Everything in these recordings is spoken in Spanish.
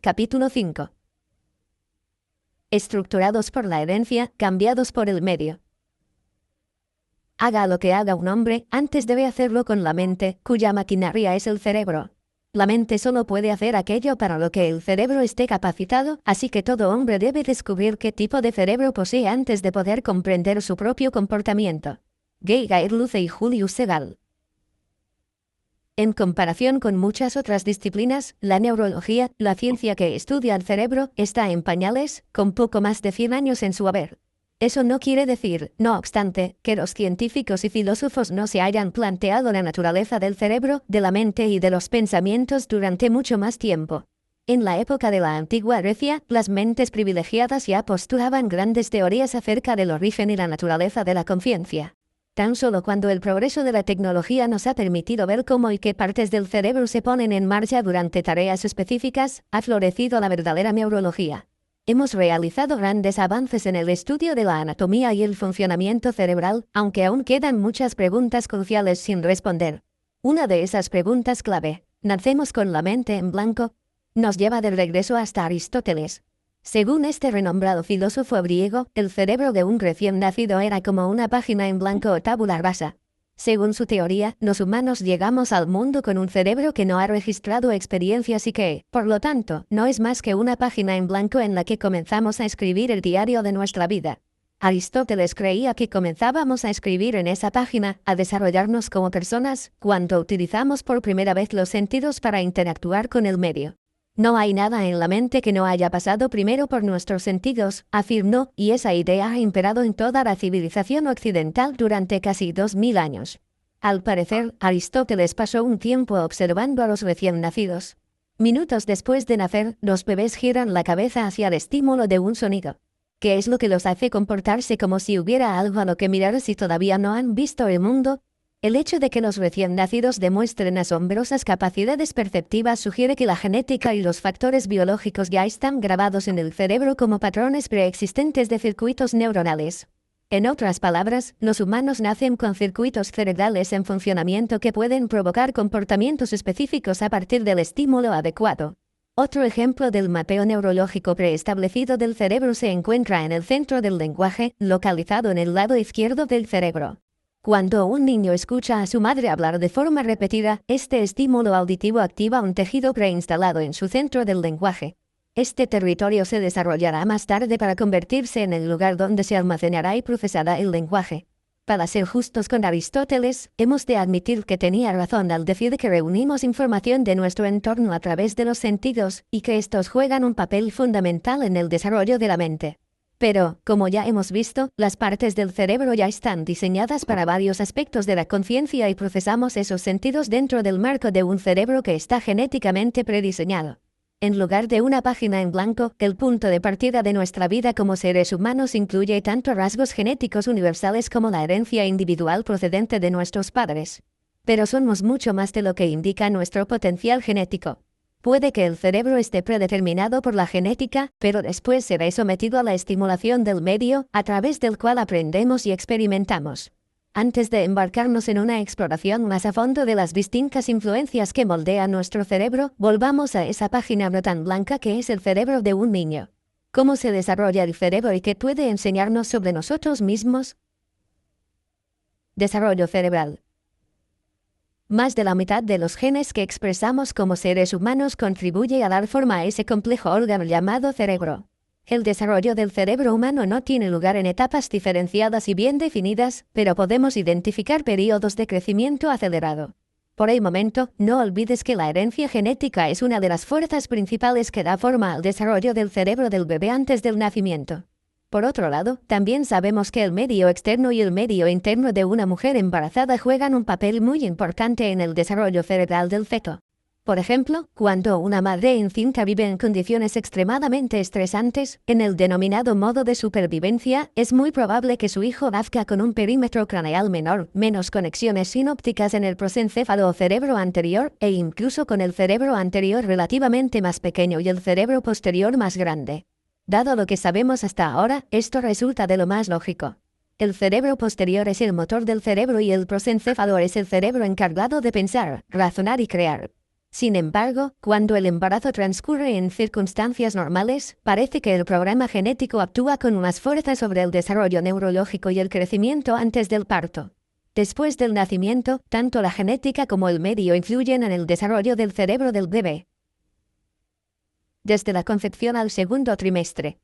Capítulo 5. Estructurados por la herencia, cambiados por el medio. Haga lo que haga un hombre, antes debe hacerlo con la mente, cuya maquinaria es el cerebro. La mente solo puede hacer aquello para lo que el cerebro esté capacitado, así que todo hombre debe descubrir qué tipo de cerebro posee antes de poder comprender su propio comportamiento. Gay Gaerluce y Julius Segal. En comparación con muchas otras disciplinas, la neurología, la ciencia que estudia el cerebro, está en pañales, con poco más de 100 años en su haber. Eso no quiere decir, no obstante, que los científicos y filósofos no se hayan planteado la naturaleza del cerebro, de la mente y de los pensamientos durante mucho más tiempo. En la época de la antigua Grecia, las mentes privilegiadas ya postulaban grandes teorías acerca del origen y la naturaleza de la conciencia. Tan solo cuando el progreso de la tecnología nos ha permitido ver cómo y qué partes del cerebro se ponen en marcha durante tareas específicas, ha florecido la verdadera neurología. Hemos realizado grandes avances en el estudio de la anatomía y el funcionamiento cerebral, aunque aún quedan muchas preguntas cruciales sin responder. Una de esas preguntas clave, ¿nacemos con la mente en blanco?, nos lleva de regreso hasta Aristóteles. Según este renombrado filósofo griego, el cerebro de un recién nacido era como una página en blanco o tabula rasa. Según su teoría, los humanos llegamos al mundo con un cerebro que no ha registrado experiencias y que, por lo tanto, no es más que una página en blanco en la que comenzamos a escribir el diario de nuestra vida. Aristóteles creía que comenzábamos a escribir en esa página, a desarrollarnos como personas, cuando utilizamos por primera vez los sentidos para interactuar con el medio. No hay nada en la mente que no haya pasado primero por nuestros sentidos, afirmó, y esa idea ha imperado en toda la civilización occidental durante casi 2000 años. Al parecer, Aristóteles pasó un tiempo observando a los recién nacidos. Minutos después de nacer, los bebés giran la cabeza hacia el estímulo de un sonido. ¿Qué es lo que los hace comportarse como si hubiera algo a lo que mirar si todavía no han visto el mundo? El hecho de que los recién nacidos demuestren asombrosas capacidades perceptivas sugiere que la genética y los factores biológicos ya están grabados en el cerebro como patrones preexistentes de circuitos neuronales. En otras palabras, los humanos nacen con circuitos cerebrales en funcionamiento que pueden provocar comportamientos específicos a partir del estímulo adecuado. Otro ejemplo del mapeo neurológico preestablecido del cerebro se encuentra en el centro del lenguaje, localizado en el lado izquierdo del cerebro. Cuando un niño escucha a su madre hablar de forma repetida, este estímulo auditivo activa un tejido preinstalado en su centro del lenguaje. Este territorio se desarrollará más tarde para convertirse en el lugar donde se almacenará y procesará el lenguaje. Para ser justos con Aristóteles, hemos de admitir que tenía razón al decir que reunimos información de nuestro entorno a través de los sentidos, y que estos juegan un papel fundamental en el desarrollo de la mente. Pero, como ya hemos visto, las partes del cerebro ya están diseñadas para varios aspectos de la conciencia y procesamos esos sentidos dentro del marco de un cerebro que está genéticamente prediseñado. En lugar de una página en blanco, el punto de partida de nuestra vida como seres humanos incluye tanto rasgos genéticos universales como la herencia individual procedente de nuestros padres. Pero somos mucho más de lo que indica nuestro potencial genético. Puede que el cerebro esté predeterminado por la genética, pero después será sometido a la estimulación del medio, a través del cual aprendemos y experimentamos. Antes de embarcarnos en una exploración más a fondo de las distintas influencias que moldean nuestro cerebro, volvamos a esa página no tan blanca que es el cerebro de un niño. ¿Cómo se desarrolla el cerebro y qué puede enseñarnos sobre nosotros mismos? Desarrollo cerebral. Más de la mitad de los genes que expresamos como seres humanos contribuye a dar forma a ese complejo órgano llamado cerebro. El desarrollo del cerebro humano no tiene lugar en etapas diferenciadas y bien definidas, pero podemos identificar periodos de crecimiento acelerado. Por el momento, no olvides que la herencia genética es una de las fuerzas principales que da forma al desarrollo del cerebro del bebé antes del nacimiento. Por otro lado, también sabemos que el medio externo y el medio interno de una mujer embarazada juegan un papel muy importante en el desarrollo cerebral del feto. Por ejemplo, cuando una madre encinta vive en condiciones extremadamente estresantes, en el denominado modo de supervivencia, es muy probable que su hijo nazca con un perímetro craneal menor, menos conexiones sinópticas en el prosencéfalo o cerebro anterior, e incluso con el cerebro anterior relativamente más pequeño y el cerebro posterior más grande. Dado lo que sabemos hasta ahora, esto resulta de lo más lógico. El cerebro posterior es el motor del cerebro y el prosencéfalo es el cerebro encargado de pensar, razonar y crear. Sin embargo, cuando el embarazo transcurre en circunstancias normales, parece que el programa genético actúa con más fuerza sobre el desarrollo neurológico y el crecimiento antes del parto. Después del nacimiento, tanto la genética como el medio influyen en el desarrollo del cerebro del bebé. Desde la concepción al segundo trimestre.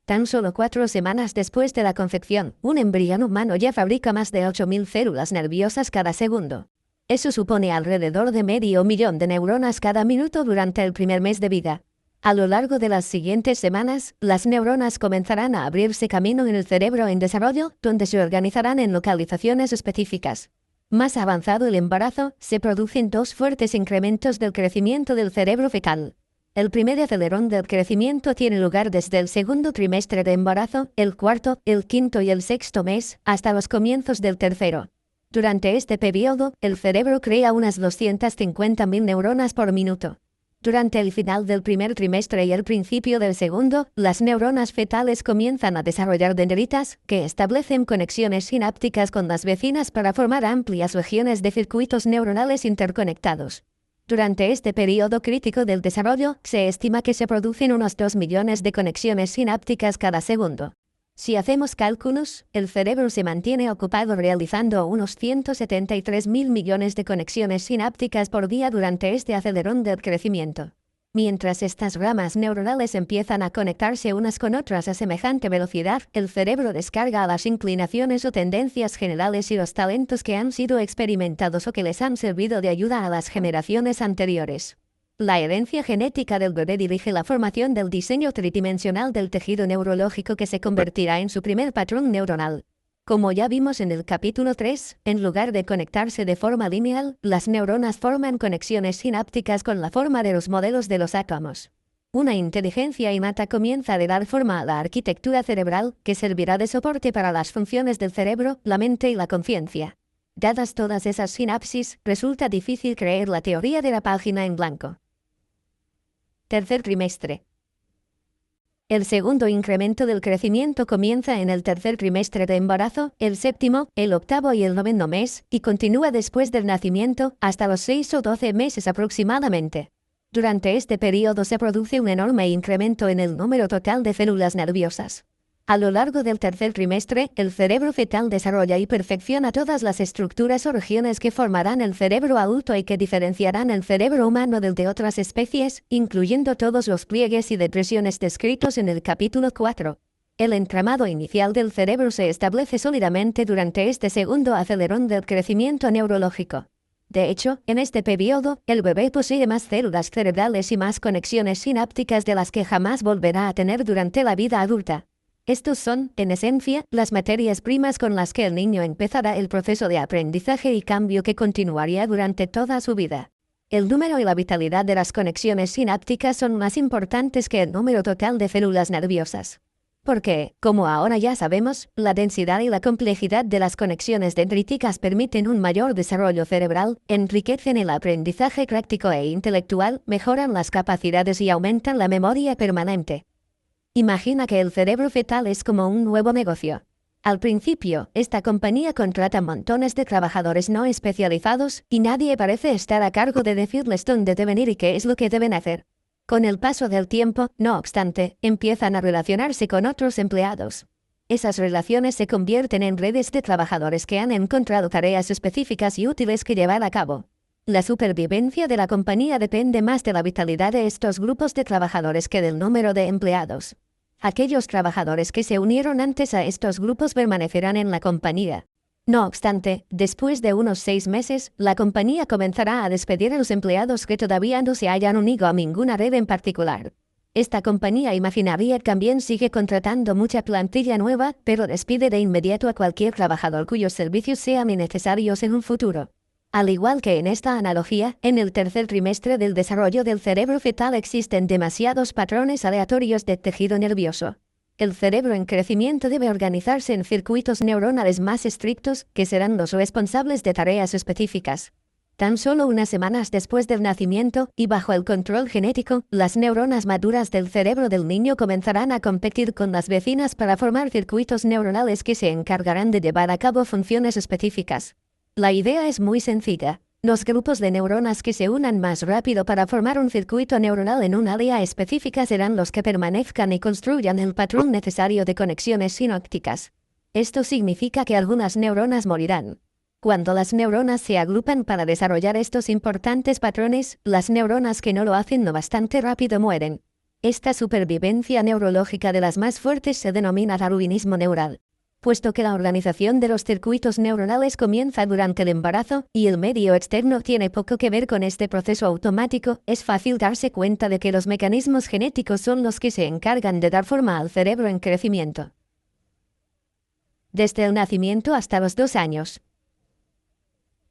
Tan solo 4 semanas después de la concepción, un embrión humano ya fabrica más de 8.000 células nerviosas cada segundo. Eso supone alrededor de 500.000 de neuronas cada minuto durante el primer mes de vida. A lo largo de las siguientes semanas, las neuronas comenzarán a abrirse camino en el cerebro en desarrollo, donde se organizarán en localizaciones específicas. Más avanzado el embarazo, se producen 2 fuertes incrementos del crecimiento del cerebro fetal. El primer acelerón del crecimiento tiene lugar desde el segundo trimestre de embarazo, el cuarto, el quinto y el sexto mes, hasta los comienzos del tercero. Durante este periodo, el cerebro crea unas 250.000 neuronas por minuto. Durante el final del primer trimestre y el principio del segundo, las neuronas fetales comienzan a desarrollar dendritas, que establecen conexiones sinápticas con las vecinas para formar amplias regiones de circuitos neuronales interconectados. Durante este periodo crítico del desarrollo, se estima que se producen unos 2 millones de conexiones sinápticas cada segundo. Si hacemos cálculos, el cerebro se mantiene ocupado realizando unos 173.000 millones de conexiones sinápticas por día durante este acelerón del crecimiento. Mientras estas ramas neuronales empiezan a conectarse unas con otras a semejante velocidad, el cerebro descarga a las inclinaciones o tendencias generales y los talentos que han sido experimentados o que les han servido de ayuda a las generaciones anteriores. La herencia genética del bebé dirige la formación del diseño tridimensional del tejido neurológico que se convertirá en su primer patrón neuronal. Como ya vimos en el capítulo 3, en lugar de conectarse de forma lineal, las neuronas forman conexiones sinápticas con la forma de los modelos de los átomos. Una inteligencia innata comienza a dar forma a la arquitectura cerebral, que servirá de soporte para las funciones del cerebro, la mente y la conciencia. Dadas todas esas sinapsis, resulta difícil creer la teoría de la página en blanco. Tercer trimestre. El segundo incremento del crecimiento comienza en el tercer trimestre de embarazo, el séptimo, el octavo y el noveno mes, y continúa después del nacimiento, hasta los 6 o 12 meses aproximadamente. Durante este periodo se produce un enorme incremento en el número total de células nerviosas. A lo largo del tercer trimestre, el cerebro fetal desarrolla y perfecciona todas las estructuras o regiones que formarán el cerebro adulto y que diferenciarán el cerebro humano del de otras especies, incluyendo todos los pliegues y depresiones descritos en el capítulo 4. El entramado inicial del cerebro se establece sólidamente durante este segundo acelerón del crecimiento neurológico. De hecho, en este periodo, el bebé posee más células cerebrales y más conexiones sinápticas de las que jamás volverá a tener durante la vida adulta. Estos son, en esencia, las materias primas con las que el niño empezará el proceso de aprendizaje y cambio que continuaría durante toda su vida. El número y la vitalidad de las conexiones sinápticas son más importantes que el número total de células nerviosas. Porque, como ahora ya sabemos, la densidad y la complejidad de las conexiones dendríticas permiten un mayor desarrollo cerebral, enriquecen el aprendizaje práctico e intelectual, mejoran las capacidades y aumentan la memoria permanente. Imagina que el cerebro fetal es como un nuevo negocio. Al principio, esta compañía contrata montones de trabajadores no especializados y nadie parece estar a cargo de decirles dónde deben ir y qué es lo que deben hacer. Con el paso del tiempo, no obstante, empiezan a relacionarse con otros empleados. Esas relaciones se convierten en redes de trabajadores que han encontrado tareas específicas y útiles que llevar a cabo. La supervivencia de la compañía depende más de la vitalidad de estos grupos de trabajadores que del número de empleados. Aquellos trabajadores que se unieron antes a estos grupos permanecerán en la compañía. No obstante, después de unos 6 meses, la compañía comenzará a despedir a los empleados que todavía no se hayan unido a ninguna red en particular. Esta compañía imaginaria también sigue contratando mucha plantilla nueva, pero despide de inmediato a cualquier trabajador cuyos servicios sean innecesarios en un futuro. Al igual que en esta analogía, en el tercer trimestre del desarrollo del cerebro fetal existen demasiados patrones aleatorios de tejido nervioso. El cerebro en crecimiento debe organizarse en circuitos neuronales más estrictos, que serán los responsables de tareas específicas. Tan solo unas semanas después del nacimiento, y bajo el control genético, las neuronas maduras del cerebro del niño comenzarán a competir con las vecinas para formar circuitos neuronales que se encargarán de llevar a cabo funciones específicas. La idea es muy sencilla. Los grupos de neuronas que se unan más rápido para formar un circuito neuronal en un área específica serán los que permanezcan y construyan el patrón necesario de conexiones sinápticas. Esto significa que algunas neuronas morirán. Cuando las neuronas se agrupan para desarrollar estos importantes patrones, las neuronas que no lo hacen lo bastante rápido mueren. Esta supervivencia neurológica de las más fuertes se denomina darwinismo neural. Puesto que la organización de los circuitos neuronales comienza durante el embarazo y el medio externo tiene poco que ver con este proceso automático, es fácil darse cuenta de que los mecanismos genéticos son los que se encargan de dar forma al cerebro en crecimiento. Desde el nacimiento hasta los 2 años.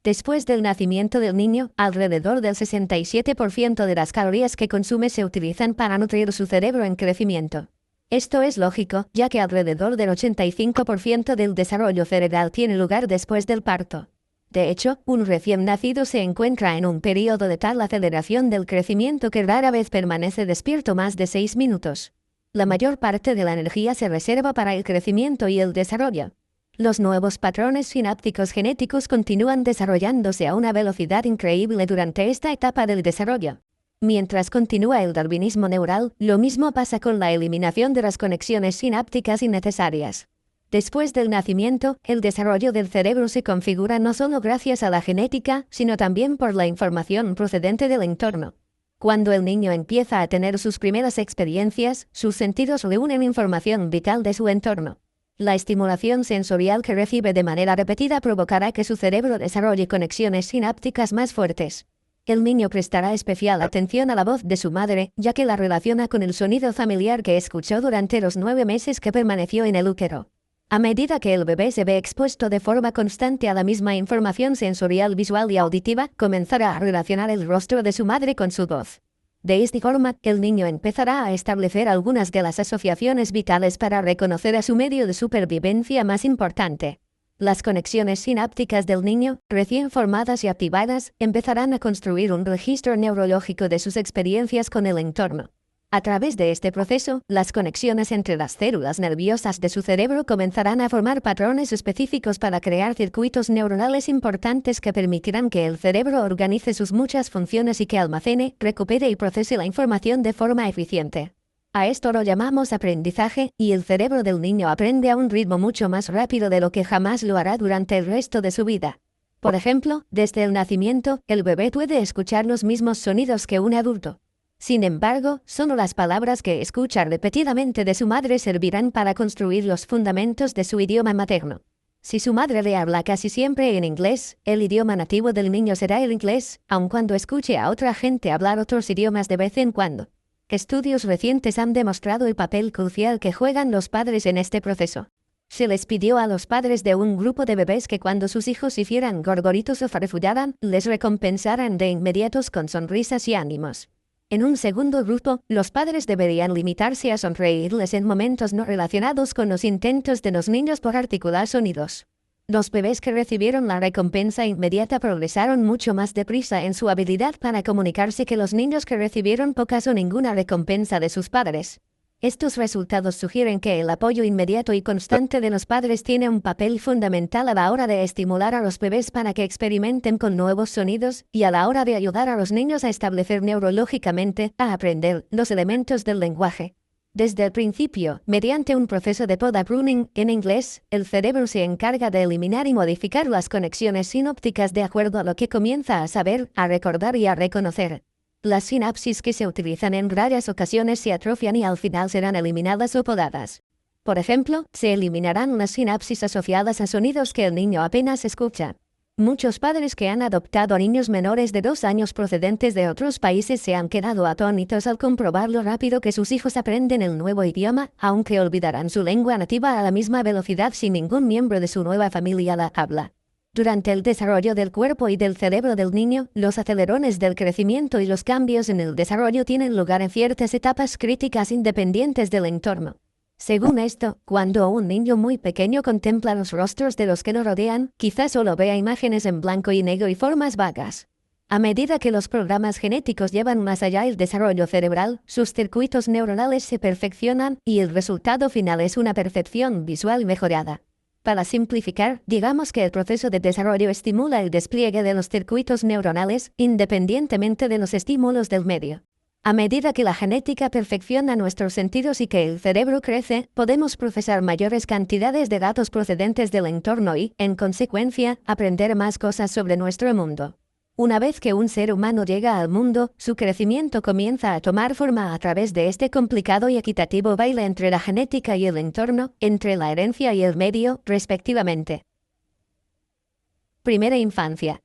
Después del nacimiento del niño, alrededor del 67% de las calorías que consume se utilizan para nutrir su cerebro en crecimiento. Esto es lógico, ya que alrededor del 85% del desarrollo cerebral tiene lugar después del parto. De hecho, un recién nacido se encuentra en un periodo de tal aceleración del crecimiento que rara vez permanece despierto más de 6 minutos. La mayor parte de la energía se reserva para el crecimiento y el desarrollo. Los nuevos patrones sinápticos genéticos continúan desarrollándose a una velocidad increíble durante esta etapa del desarrollo. Mientras continúa el darwinismo neural, lo mismo pasa con la eliminación de las conexiones sinápticas innecesarias. Después del nacimiento, el desarrollo del cerebro se configura no solo gracias a la genética, sino también por la información procedente del entorno. Cuando el niño empieza a tener sus primeras experiencias, sus sentidos reúnen información vital de su entorno. La estimulación sensorial que recibe de manera repetida provocará que su cerebro desarrolle conexiones sinápticas más fuertes. El niño prestará especial atención a la voz de su madre, ya que la relaciona con el sonido familiar que escuchó durante los 9 meses que permaneció en el útero. A medida que el bebé se ve expuesto de forma constante a la misma información sensorial, visual y auditiva, comenzará a relacionar el rostro de su madre con su voz. De esta forma, el niño empezará a establecer algunas de las asociaciones vitales para reconocer a su medio de supervivencia más importante. Las conexiones sinápticas del niño, recién formadas y activadas, empezarán a construir un registro neurológico de sus experiencias con el entorno. A través de este proceso, las conexiones entre las células nerviosas de su cerebro comenzarán a formar patrones específicos para crear circuitos neuronales importantes que permitirán que el cerebro organice sus muchas funciones y que almacene, recupere y procese la información de forma eficiente. A esto lo llamamos aprendizaje, y el cerebro del niño aprende a un ritmo mucho más rápido de lo que jamás lo hará durante el resto de su vida. Por ejemplo, desde el nacimiento, el bebé puede escuchar los mismos sonidos que un adulto. Sin embargo, solo las palabras que escucha repetidamente de su madre servirán para construir los fundamentos de su idioma materno. Si su madre le habla casi siempre en inglés, el idioma nativo del niño será el inglés, aun cuando escuche a otra gente hablar otros idiomas de vez en cuando. Estudios recientes han demostrado el papel crucial que juegan los padres en este proceso. Se les pidió a los padres de un grupo de bebés que cuando sus hijos hicieran gorgoritos o farfullaran, les recompensaran de inmediatos con sonrisas y ánimos. En un segundo grupo, los padres deberían limitarse a sonreírles en momentos no relacionados con los intentos de los niños por articular sonidos. Los bebés que recibieron la recompensa inmediata progresaron mucho más deprisa en su habilidad para comunicarse que los niños que recibieron pocas o ninguna recompensa de sus padres. Estos resultados sugieren que el apoyo inmediato y constante de los padres tiene un papel fundamental a la hora de estimular a los bebés para que experimenten con nuevos sonidos y a la hora de ayudar a los niños a establecer neurológicamente, a aprender los elementos del lenguaje. Desde el principio, mediante un proceso de poda pruning, en inglés, el cerebro se encarga de eliminar y modificar las conexiones sinápticas de acuerdo a lo que comienza a saber, a recordar y a reconocer. Las sinapsis que se utilizan en raras ocasiones se atrofian y al final serán eliminadas o podadas. Por ejemplo, se eliminarán las sinapsis asociadas a sonidos que el niño apenas escucha. Muchos padres que han adoptado a niños menores de 2 años procedentes de otros países se han quedado atónitos al comprobar lo rápido que sus hijos aprenden el nuevo idioma, aunque olvidarán su lengua nativa a la misma velocidad si ningún miembro de su nueva familia la habla. Durante el desarrollo del cuerpo y del cerebro del niño, los acelerones del crecimiento y los cambios en el desarrollo tienen lugar en ciertas etapas críticas independientes del entorno. Según esto, cuando un niño muy pequeño contempla los rostros de los que lo rodean, quizás solo vea imágenes en blanco y negro y formas vagas. A medida que los programas genéticos llevan más allá el desarrollo cerebral, sus circuitos neuronales se perfeccionan y el resultado final es una percepción visual mejorada. Para simplificar, digamos que el proceso de desarrollo estimula el despliegue de los circuitos neuronales, independientemente de los estímulos del medio. A medida que la genética perfecciona nuestros sentidos y que el cerebro crece, podemos procesar mayores cantidades de datos procedentes del entorno y, en consecuencia, aprender más cosas sobre nuestro mundo. Una vez que un ser humano llega al mundo, su crecimiento comienza a tomar forma a través de este complicado y equitativo baile entre la genética y el entorno, entre la herencia y el medio, respectivamente. Primera infancia.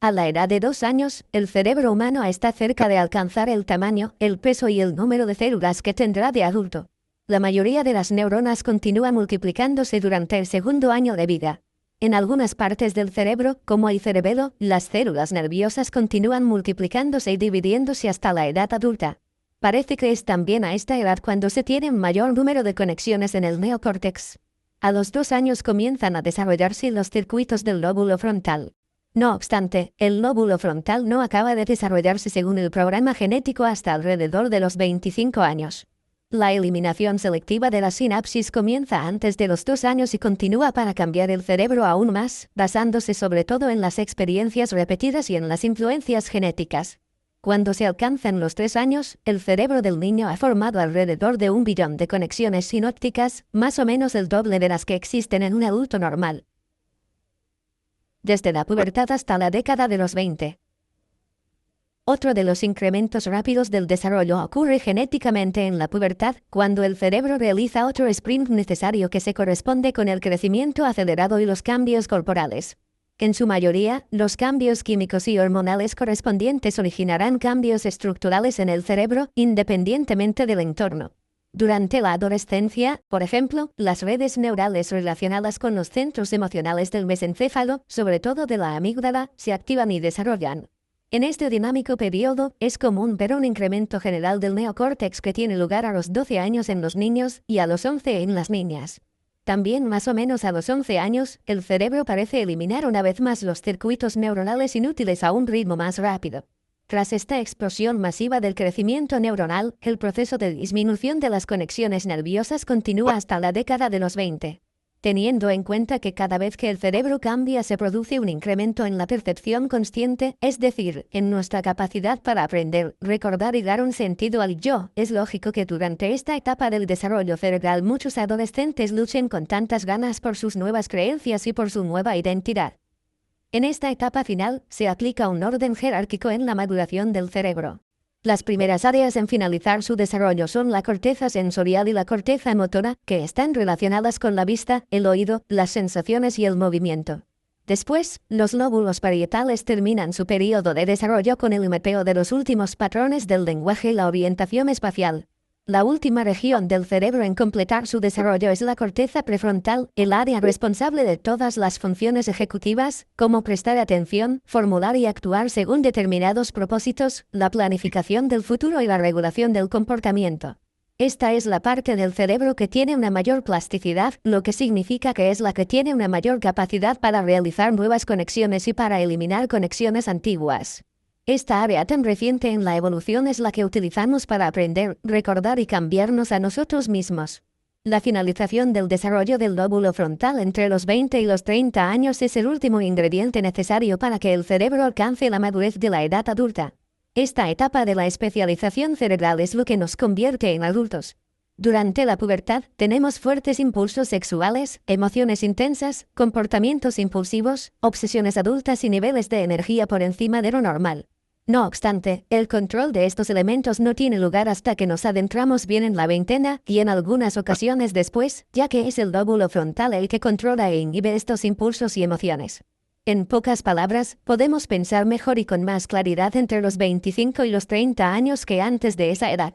A la edad de 2 años, el cerebro humano está cerca de alcanzar el tamaño, el peso y el número de células que tendrá de adulto. La mayoría de las neuronas continúa multiplicándose durante el segundo año de vida. En algunas partes del cerebro, como el cerebelo, las células nerviosas continúan multiplicándose y dividiéndose hasta la edad adulta. Parece que es también a esta edad cuando se tiene un mayor número de conexiones en el neocórtex. A los 2 años comienzan a desarrollarse los circuitos del lóbulo frontal. No obstante, el lóbulo frontal no acaba de desarrollarse según el programa genético hasta alrededor de los 25 años. La eliminación selectiva de la sinapsis comienza antes de los 2 años y continúa para cambiar el cerebro aún más, basándose sobre todo en las experiencias repetidas y en las influencias genéticas. Cuando se alcanzan los 3 años, el cerebro del niño ha formado alrededor de 1 billón de conexiones sinápticas, más o menos el doble de las que existen en un adulto normal. Desde la pubertad hasta la década de los 20. Otro de los incrementos rápidos del desarrollo ocurre genéticamente en la pubertad, cuando el cerebro realiza otro sprint necesario que se corresponde con el crecimiento acelerado y los cambios corporales. En su mayoría, los cambios químicos y hormonales correspondientes originarán cambios estructurales en el cerebro, independientemente del entorno. Durante la adolescencia, por ejemplo, las redes neurales relacionadas con los centros emocionales del mesencéfalo, sobre todo de la amígdala, se activan y desarrollan. En este dinámico periodo, es común ver un incremento general del neocórtex que tiene lugar a los 12 años en los niños y a los 11 en las niñas. También más o menos a los 11 años, el cerebro parece eliminar una vez más los circuitos neuronales inútiles a un ritmo más rápido. Tras esta explosión masiva del crecimiento neuronal, el proceso de disminución de las conexiones nerviosas continúa hasta la década de los 20. Teniendo en cuenta que cada vez que el cerebro cambia se produce un incremento en la percepción consciente, es decir, en nuestra capacidad para aprender, recordar y dar un sentido al yo, es lógico que durante esta etapa del desarrollo cerebral muchos adolescentes luchen con tantas ganas por sus nuevas creencias y por su nueva identidad. En esta etapa final, se aplica un orden jerárquico en la maduración del cerebro. Las primeras áreas en finalizar su desarrollo son la corteza sensorial y la corteza motora, que están relacionadas con la vista, el oído, las sensaciones y el movimiento. Después, los lóbulos parietales terminan su periodo de desarrollo con el mapeo de los últimos patrones del lenguaje y la orientación espacial. La última región del cerebro en completar su desarrollo es la corteza prefrontal, el área responsable de todas las funciones ejecutivas, como prestar atención, formular y actuar según determinados propósitos, la planificación del futuro y la regulación del comportamiento. Esta es la parte del cerebro que tiene una mayor plasticidad, lo que significa que es la que tiene una mayor capacidad para realizar nuevas conexiones y para eliminar conexiones antiguas. Esta área tan reciente en la evolución es la que utilizamos para aprender, recordar y cambiarnos a nosotros mismos. La finalización del desarrollo del lóbulo frontal entre los 20 y los 30 años es el último ingrediente necesario para que el cerebro alcance la madurez de la edad adulta. Esta etapa de la especialización cerebral es lo que nos convierte en adultos. Durante la pubertad, tenemos fuertes impulsos sexuales, emociones intensas, comportamientos impulsivos, obsesiones adultas y niveles de energía por encima de lo normal. No obstante, el control de estos elementos no tiene lugar hasta que nos adentramos bien en la veintena y en algunas ocasiones después, ya que es el lóbulo frontal el que controla e inhibe estos impulsos y emociones. En pocas palabras, podemos pensar mejor y con más claridad entre los 25 y los 30 años que antes de esa edad.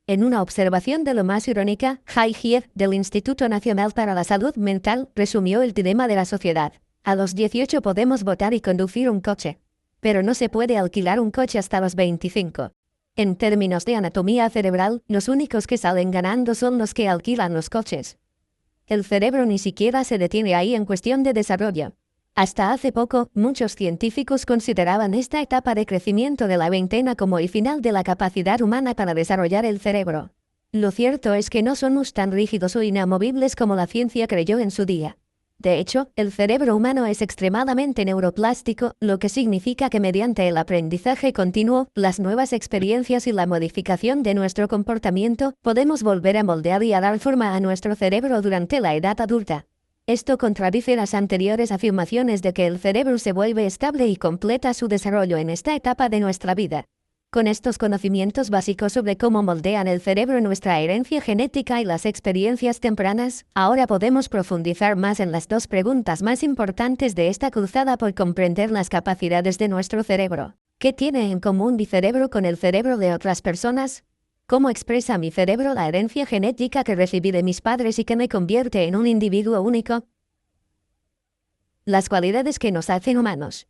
En una observación de lo más irónica, Jai Hier, del Instituto Nacional para la Salud Mental, resumió el dilema de la sociedad. A los 18 podemos votar y conducir un coche. Pero no se puede alquilar un coche hasta los 25. En términos de anatomía cerebral, los únicos que salen ganando son los que alquilan los coches. El cerebro ni siquiera se detiene ahí en cuestión de desarrollo. Hasta hace poco, muchos científicos consideraban esta etapa de crecimiento de la veintena como el final de la capacidad humana para desarrollar el cerebro. Lo cierto es que no somos tan rígidos o inamovibles como la ciencia creyó en su día. De hecho, el cerebro humano es extremadamente neuroplástico, lo que significa que mediante el aprendizaje continuo, las nuevas experiencias y la modificación de nuestro comportamiento, podemos volver a moldear y a dar forma a nuestro cerebro durante la edad adulta. Esto contradice las anteriores afirmaciones de que el cerebro se vuelve estable y completa su desarrollo en esta etapa de nuestra vida. Con estos conocimientos básicos sobre cómo moldean el cerebro nuestra herencia genética y las experiencias tempranas, ahora podemos profundizar más en las dos preguntas más importantes de esta cruzada por comprender las capacidades de nuestro cerebro. ¿Qué tiene en común mi cerebro con el cerebro de otras personas? ¿Cómo expresa mi cerebro la herencia genética que recibí de mis padres y que me convierte en un individuo único? Las cualidades que nos hacen humanos.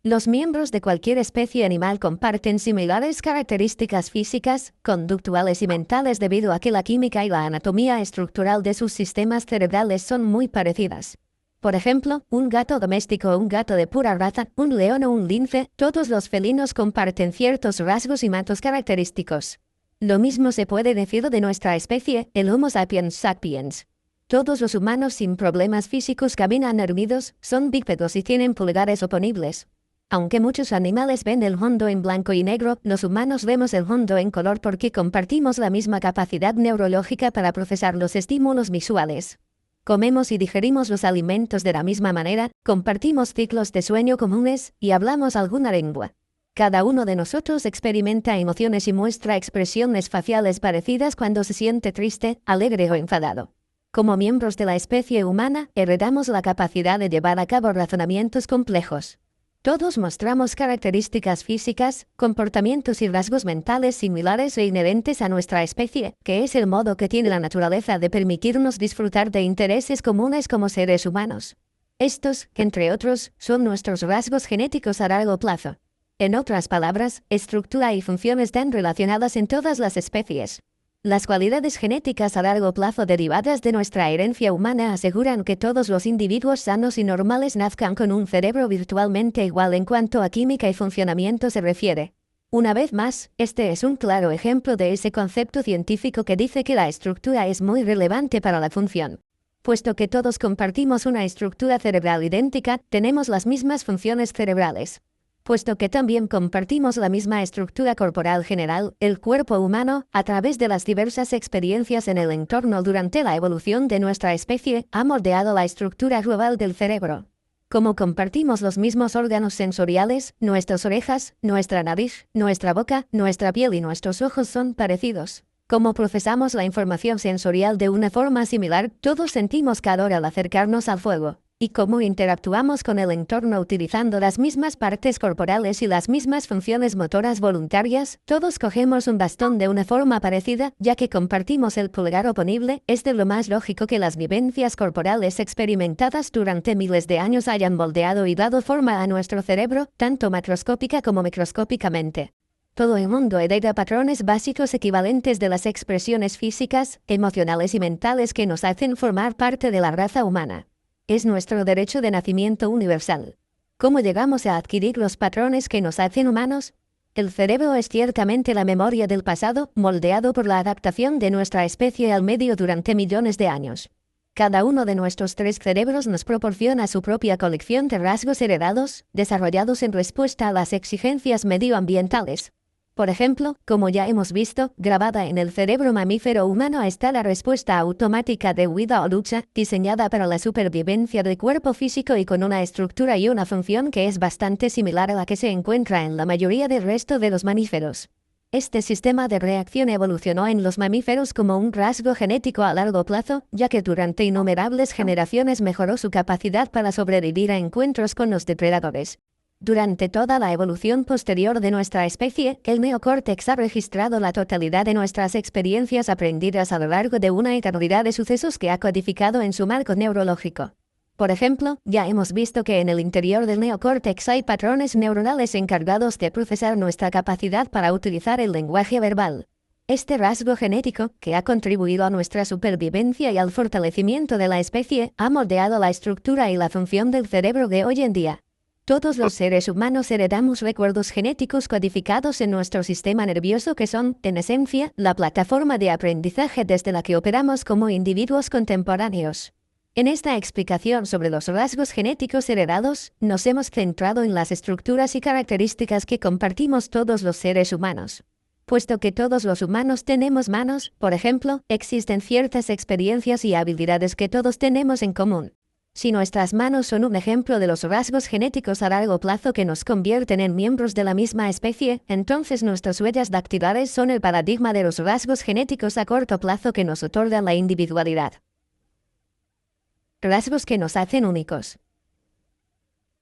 Los miembros de cualquier especie animal comparten similares características físicas, conductuales y mentales debido a que la química y la anatomía estructural de sus sistemas cerebrales son muy parecidas. Por ejemplo, un gato doméstico o un gato de pura raza, un león o un lince, todos los felinos comparten ciertos rasgos y mantos característicos. Lo mismo se puede decir de nuestra especie, el Homo sapiens sapiens. Todos los humanos sin problemas físicos caminan erguidos, son bípedos y tienen pulgares oponibles. Aunque muchos animales ven el mundo en blanco y negro, los humanos vemos el mundo en color porque compartimos la misma capacidad neurológica para procesar los estímulos visuales. Comemos y digerimos los alimentos de la misma manera, compartimos ciclos de sueño comunes y hablamos alguna lengua. Cada uno de nosotros experimenta emociones y muestra expresiones faciales parecidas cuando se siente triste, alegre o enfadado. Como miembros de la especie humana, heredamos la capacidad de llevar a cabo razonamientos complejos. Todos mostramos características físicas, comportamientos y rasgos mentales similares e inherentes a nuestra especie, que es el modo que tiene la naturaleza de permitirnos disfrutar de intereses comunes como seres humanos. Estos, entre otros, son nuestros rasgos genéticos a largo plazo. En otras palabras, estructura y función están relacionadas en todas las especies. Las cualidades genéticas a largo plazo derivadas de nuestra herencia humana aseguran que todos los individuos sanos y normales nazcan con un cerebro virtualmente igual en cuanto a química y funcionamiento se refiere. Una vez más, este es un claro ejemplo de ese concepto científico que dice que la estructura es muy relevante para la función. Puesto que todos compartimos una estructura cerebral idéntica, tenemos las mismas funciones cerebrales. Puesto que también compartimos la misma estructura corporal general, el cuerpo humano, a través de las diversas experiencias en el entorno durante la evolución de nuestra especie, ha moldeado la estructura global del cerebro. Como compartimos los mismos órganos sensoriales, nuestras orejas, nuestra nariz, nuestra boca, nuestra piel y nuestros ojos son parecidos. Como procesamos la información sensorial de una forma similar, todos sentimos calor al acercarnos al fuego. Y cómo interactuamos con el entorno utilizando las mismas partes corporales y las mismas funciones motoras voluntarias, todos cogemos un bastón de una forma parecida, ya que compartimos el pulgar oponible, es de lo más lógico que las vivencias corporales experimentadas durante miles de años hayan moldeado y dado forma a nuestro cerebro, tanto macroscópica como microscópicamente. Todo el mundo hereda patrones básicos equivalentes de las expresiones físicas, emocionales y mentales que nos hacen formar parte de la raza humana. Es nuestro derecho de nacimiento universal. ¿Cómo llegamos a adquirir los patrones que nos hacen humanos? El cerebro es ciertamente la memoria del pasado, moldeado por la adaptación de nuestra especie al medio durante millones de años. Cada uno de nuestros 3 cerebros nos proporciona su propia colección de rasgos heredados, desarrollados en respuesta a las exigencias medioambientales. Por ejemplo, como ya hemos visto, grabada en el cerebro mamífero humano está la respuesta automática de huida o lucha, diseñada para la supervivencia del cuerpo físico y con una estructura y una función que es bastante similar a la que se encuentra en la mayoría del resto de los mamíferos. Este sistema de reacción evolucionó en los mamíferos como un rasgo genético a largo plazo, ya que durante innumerables generaciones mejoró su capacidad para sobrevivir a encuentros con los depredadores. Durante toda la evolución posterior de nuestra especie, el neocórtex ha registrado la totalidad de nuestras experiencias aprendidas a lo largo de una eternidad de sucesos que ha codificado en su marco neurológico. Por ejemplo, ya hemos visto que en el interior del neocórtex hay patrones neuronales encargados de procesar nuestra capacidad para utilizar el lenguaje verbal. Este rasgo genético, que ha contribuido a nuestra supervivencia y al fortalecimiento de la especie, ha moldeado la estructura y la función del cerebro de hoy en día. Todos los seres humanos heredamos recuerdos genéticos codificados en nuestro sistema nervioso que son, en esencia, la plataforma de aprendizaje desde la que operamos como individuos contemporáneos. En esta explicación sobre los rasgos genéticos heredados, nos hemos centrado en las estructuras y características que compartimos todos los seres humanos. Puesto que todos los humanos tenemos manos, por ejemplo, existen ciertas experiencias y habilidades que todos tenemos en común. Si nuestras manos son un ejemplo de los rasgos genéticos a largo plazo que nos convierten en miembros de la misma especie, entonces nuestras huellas dactilares son el paradigma de los rasgos genéticos a corto plazo que nos otorgan la individualidad. Rasgos que nos hacen únicos.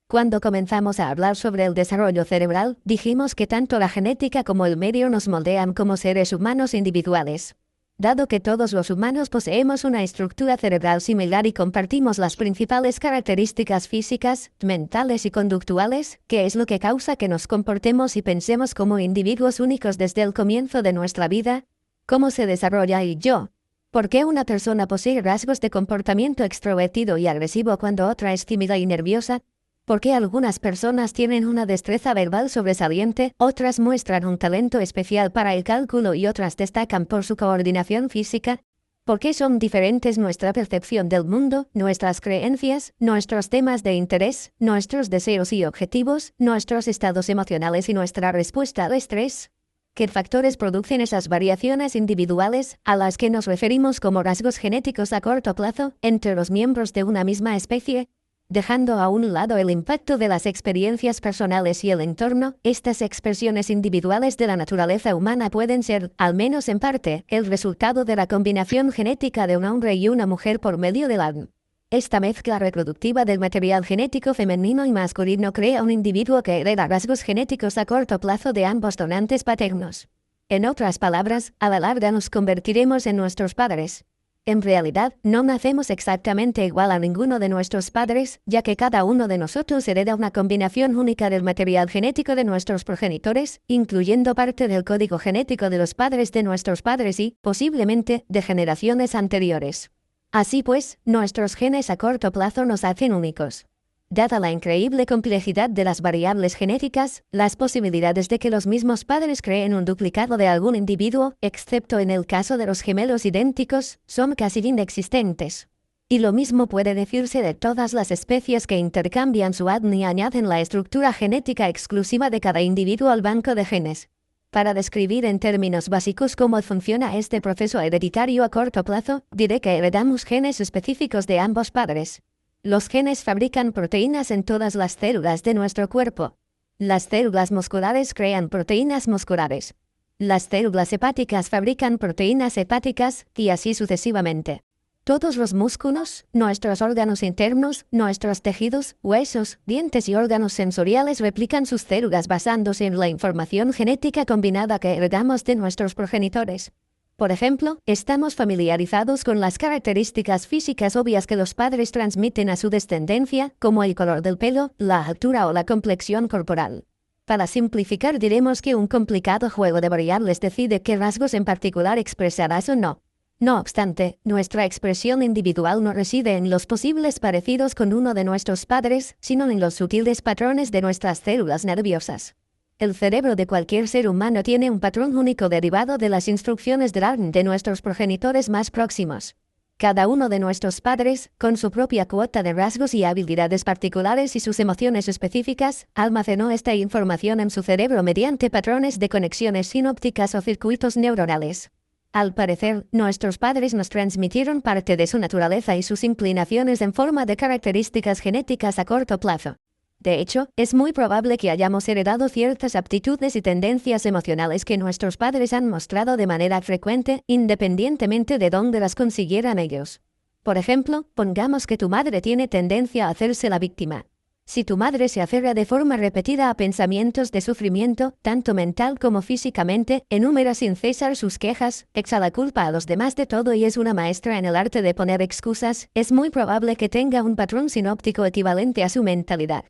Cuando comenzamos a hablar sobre el desarrollo cerebral, dijimos que tanto la genética como el medio nos moldean como seres humanos individuales. Dado que todos los humanos poseemos una estructura cerebral similar y compartimos las principales características físicas, mentales y conductuales, ¿qué es lo que causa que nos comportemos y pensemos como individuos únicos desde el comienzo de nuestra vida? ¿Cómo se desarrolla el yo? ¿Por qué una persona posee rasgos de comportamiento extrovertido y agresivo cuando otra es tímida y nerviosa? ¿Por qué algunas personas tienen una destreza verbal sobresaliente, otras muestran un talento especial para el cálculo y otras destacan por su coordinación física? ¿Por qué son diferentes nuestra percepción del mundo, nuestras creencias, nuestros temas de interés, nuestros deseos y objetivos, nuestros estados emocionales y nuestra respuesta al estrés? ¿Qué factores producen esas variaciones individuales a las que nos referimos como rasgos genéticos a corto plazo entre los miembros de una misma especie? Dejando a un lado el impacto de las experiencias personales y el entorno, estas expresiones individuales de la naturaleza humana pueden ser, al menos en parte, el resultado de la combinación genética de un hombre y una mujer por medio del ADN. Esta mezcla reproductiva del material genético femenino y masculino crea un individuo que hereda rasgos genéticos a corto plazo de ambos donantes paternos. En otras palabras, a la larga nos convertiremos en nuestros padres. En realidad, no nacemos exactamente igual a ninguno de nuestros padres, ya que cada uno de nosotros hereda una combinación única del material genético de nuestros progenitores, incluyendo parte del código genético de los padres de nuestros padres y, posiblemente, de generaciones anteriores. Así pues, nuestros genes a corto plazo nos hacen únicos. Dada la increíble complejidad de las variables genéticas, las posibilidades de que los mismos padres creen un duplicado de algún individuo, excepto en el caso de los gemelos idénticos, son casi inexistentes. Y lo mismo puede decirse de todas las especies que intercambian su ADN y añaden la estructura genética exclusiva de cada individuo al banco de genes. Para describir en términos básicos cómo funciona este proceso hereditario a corto plazo, diré que heredamos genes específicos de ambos padres. Los genes fabrican proteínas en todas las células de nuestro cuerpo. Las células musculares crean proteínas musculares. Las células hepáticas fabrican proteínas hepáticas, y así sucesivamente. Todos los músculos, nuestros órganos internos, nuestros tejidos, huesos, dientes y órganos sensoriales replican sus células basándose en la información genética combinada que heredamos de nuestros progenitores. Por ejemplo, estamos familiarizados con las características físicas obvias que los padres transmiten a su descendencia, como el color del pelo, la altura o la complexión corporal. Para simplificar diremos que un complicado juego de variables decide qué rasgos en particular expresarás o no. No obstante, nuestra expresión individual no reside en los posibles parecidos con uno de nuestros padres, sino en los sutiles patrones de nuestras células nerviosas. El cerebro de cualquier ser humano tiene un patrón único derivado de las instrucciones del ADN de nuestros progenitores más próximos. Cada uno de nuestros padres, con su propia cuota de rasgos y habilidades particulares y sus emociones específicas, almacenó esta información en su cerebro mediante patrones de conexiones sinópticas o circuitos neuronales. Al parecer, nuestros padres nos transmitieron parte de su naturaleza y sus inclinaciones en forma de características genéticas a corto plazo. De hecho, es muy probable que hayamos heredado ciertas aptitudes y tendencias emocionales que nuestros padres han mostrado de manera frecuente, independientemente de dónde las consiguieran ellos. Por ejemplo, pongamos que tu madre tiene tendencia a hacerse la víctima. Si tu madre se aferra de forma repetida a pensamientos de sufrimiento, tanto mental como físicamente, enumera sin cesar sus quejas, echa la culpa a los demás de todo y es una maestra en el arte de poner excusas, es muy probable que tenga un patrón sinóptico equivalente a su mentalidad.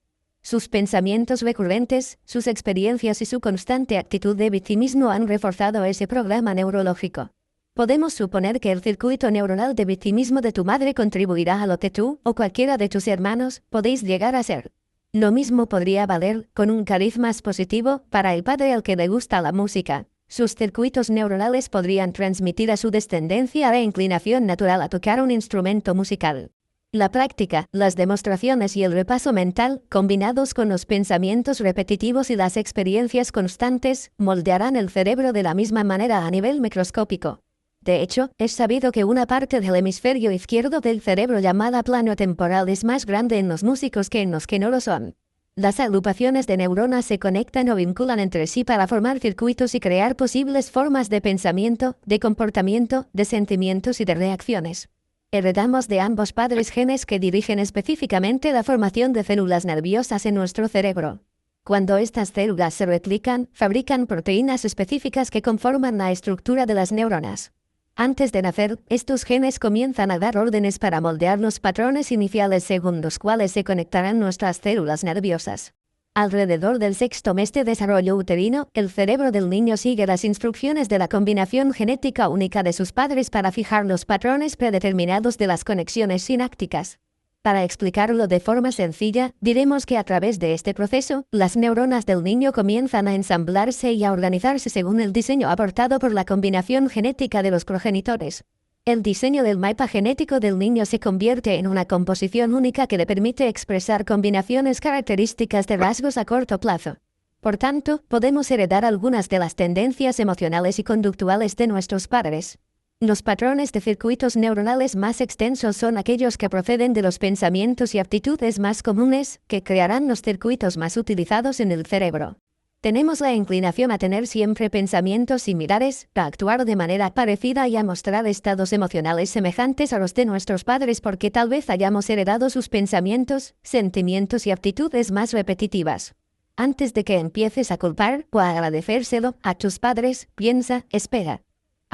Sus pensamientos recurrentes, sus experiencias y su constante actitud de victimismo han reforzado ese programa neurológico. Podemos suponer que el circuito neuronal de victimismo de tu madre contribuirá a lo que tú, o cualquiera de tus hermanos, podéis llegar a ser. Lo mismo podría valer con un cariz más positivo para el padre al que le gusta la música. Sus circuitos neuronales podrían transmitir a su descendencia la inclinación natural a tocar un instrumento musical. La práctica, las demostraciones y el repaso mental, combinados con los pensamientos repetitivos y las experiencias constantes, moldearán el cerebro de la misma manera a nivel microscópico. De hecho, es sabido que una parte del hemisferio izquierdo del cerebro llamada plano temporal es más grande en los músicos que en los que no lo son. Las agrupaciones de neuronas se conectan o vinculan entre sí para formar circuitos y crear posibles formas de pensamiento, de comportamiento, de sentimientos y de reacciones. Heredamos de ambos padres genes que dirigen específicamente la formación de células nerviosas en nuestro cerebro. Cuando estas células se replican, fabrican proteínas específicas que conforman la estructura de las neuronas. Antes de nacer, estos genes comienzan a dar órdenes para moldear los patrones iniciales según los cuales se conectarán nuestras células nerviosas. Alrededor del sexto mes de desarrollo uterino, el cerebro del niño sigue las instrucciones de la combinación genética única de sus padres para fijar los patrones predeterminados de las conexiones sinápticas. Para explicarlo de forma sencilla, diremos que a través de este proceso, las neuronas del niño comienzan a ensamblarse y a organizarse según el diseño aportado por la combinación genética de los progenitores. El diseño del mapa genético del niño se convierte en una composición única que le permite expresar combinaciones características de rasgos a corto plazo. Por tanto, podemos heredar algunas de las tendencias emocionales y conductuales de nuestros padres. Los patrones de circuitos neuronales más extensos son aquellos que proceden de los pensamientos y aptitudes más comunes, que crearán los circuitos más utilizados en el cerebro. Tenemos la inclinación a tener siempre pensamientos similares, a actuar de manera parecida y a mostrar estados emocionales semejantes a los de nuestros padres porque tal vez hayamos heredado sus pensamientos, sentimientos y aptitudes más repetitivas. Antes de que empieces a culpar o a agradecérselo a tus padres, piensa, espera.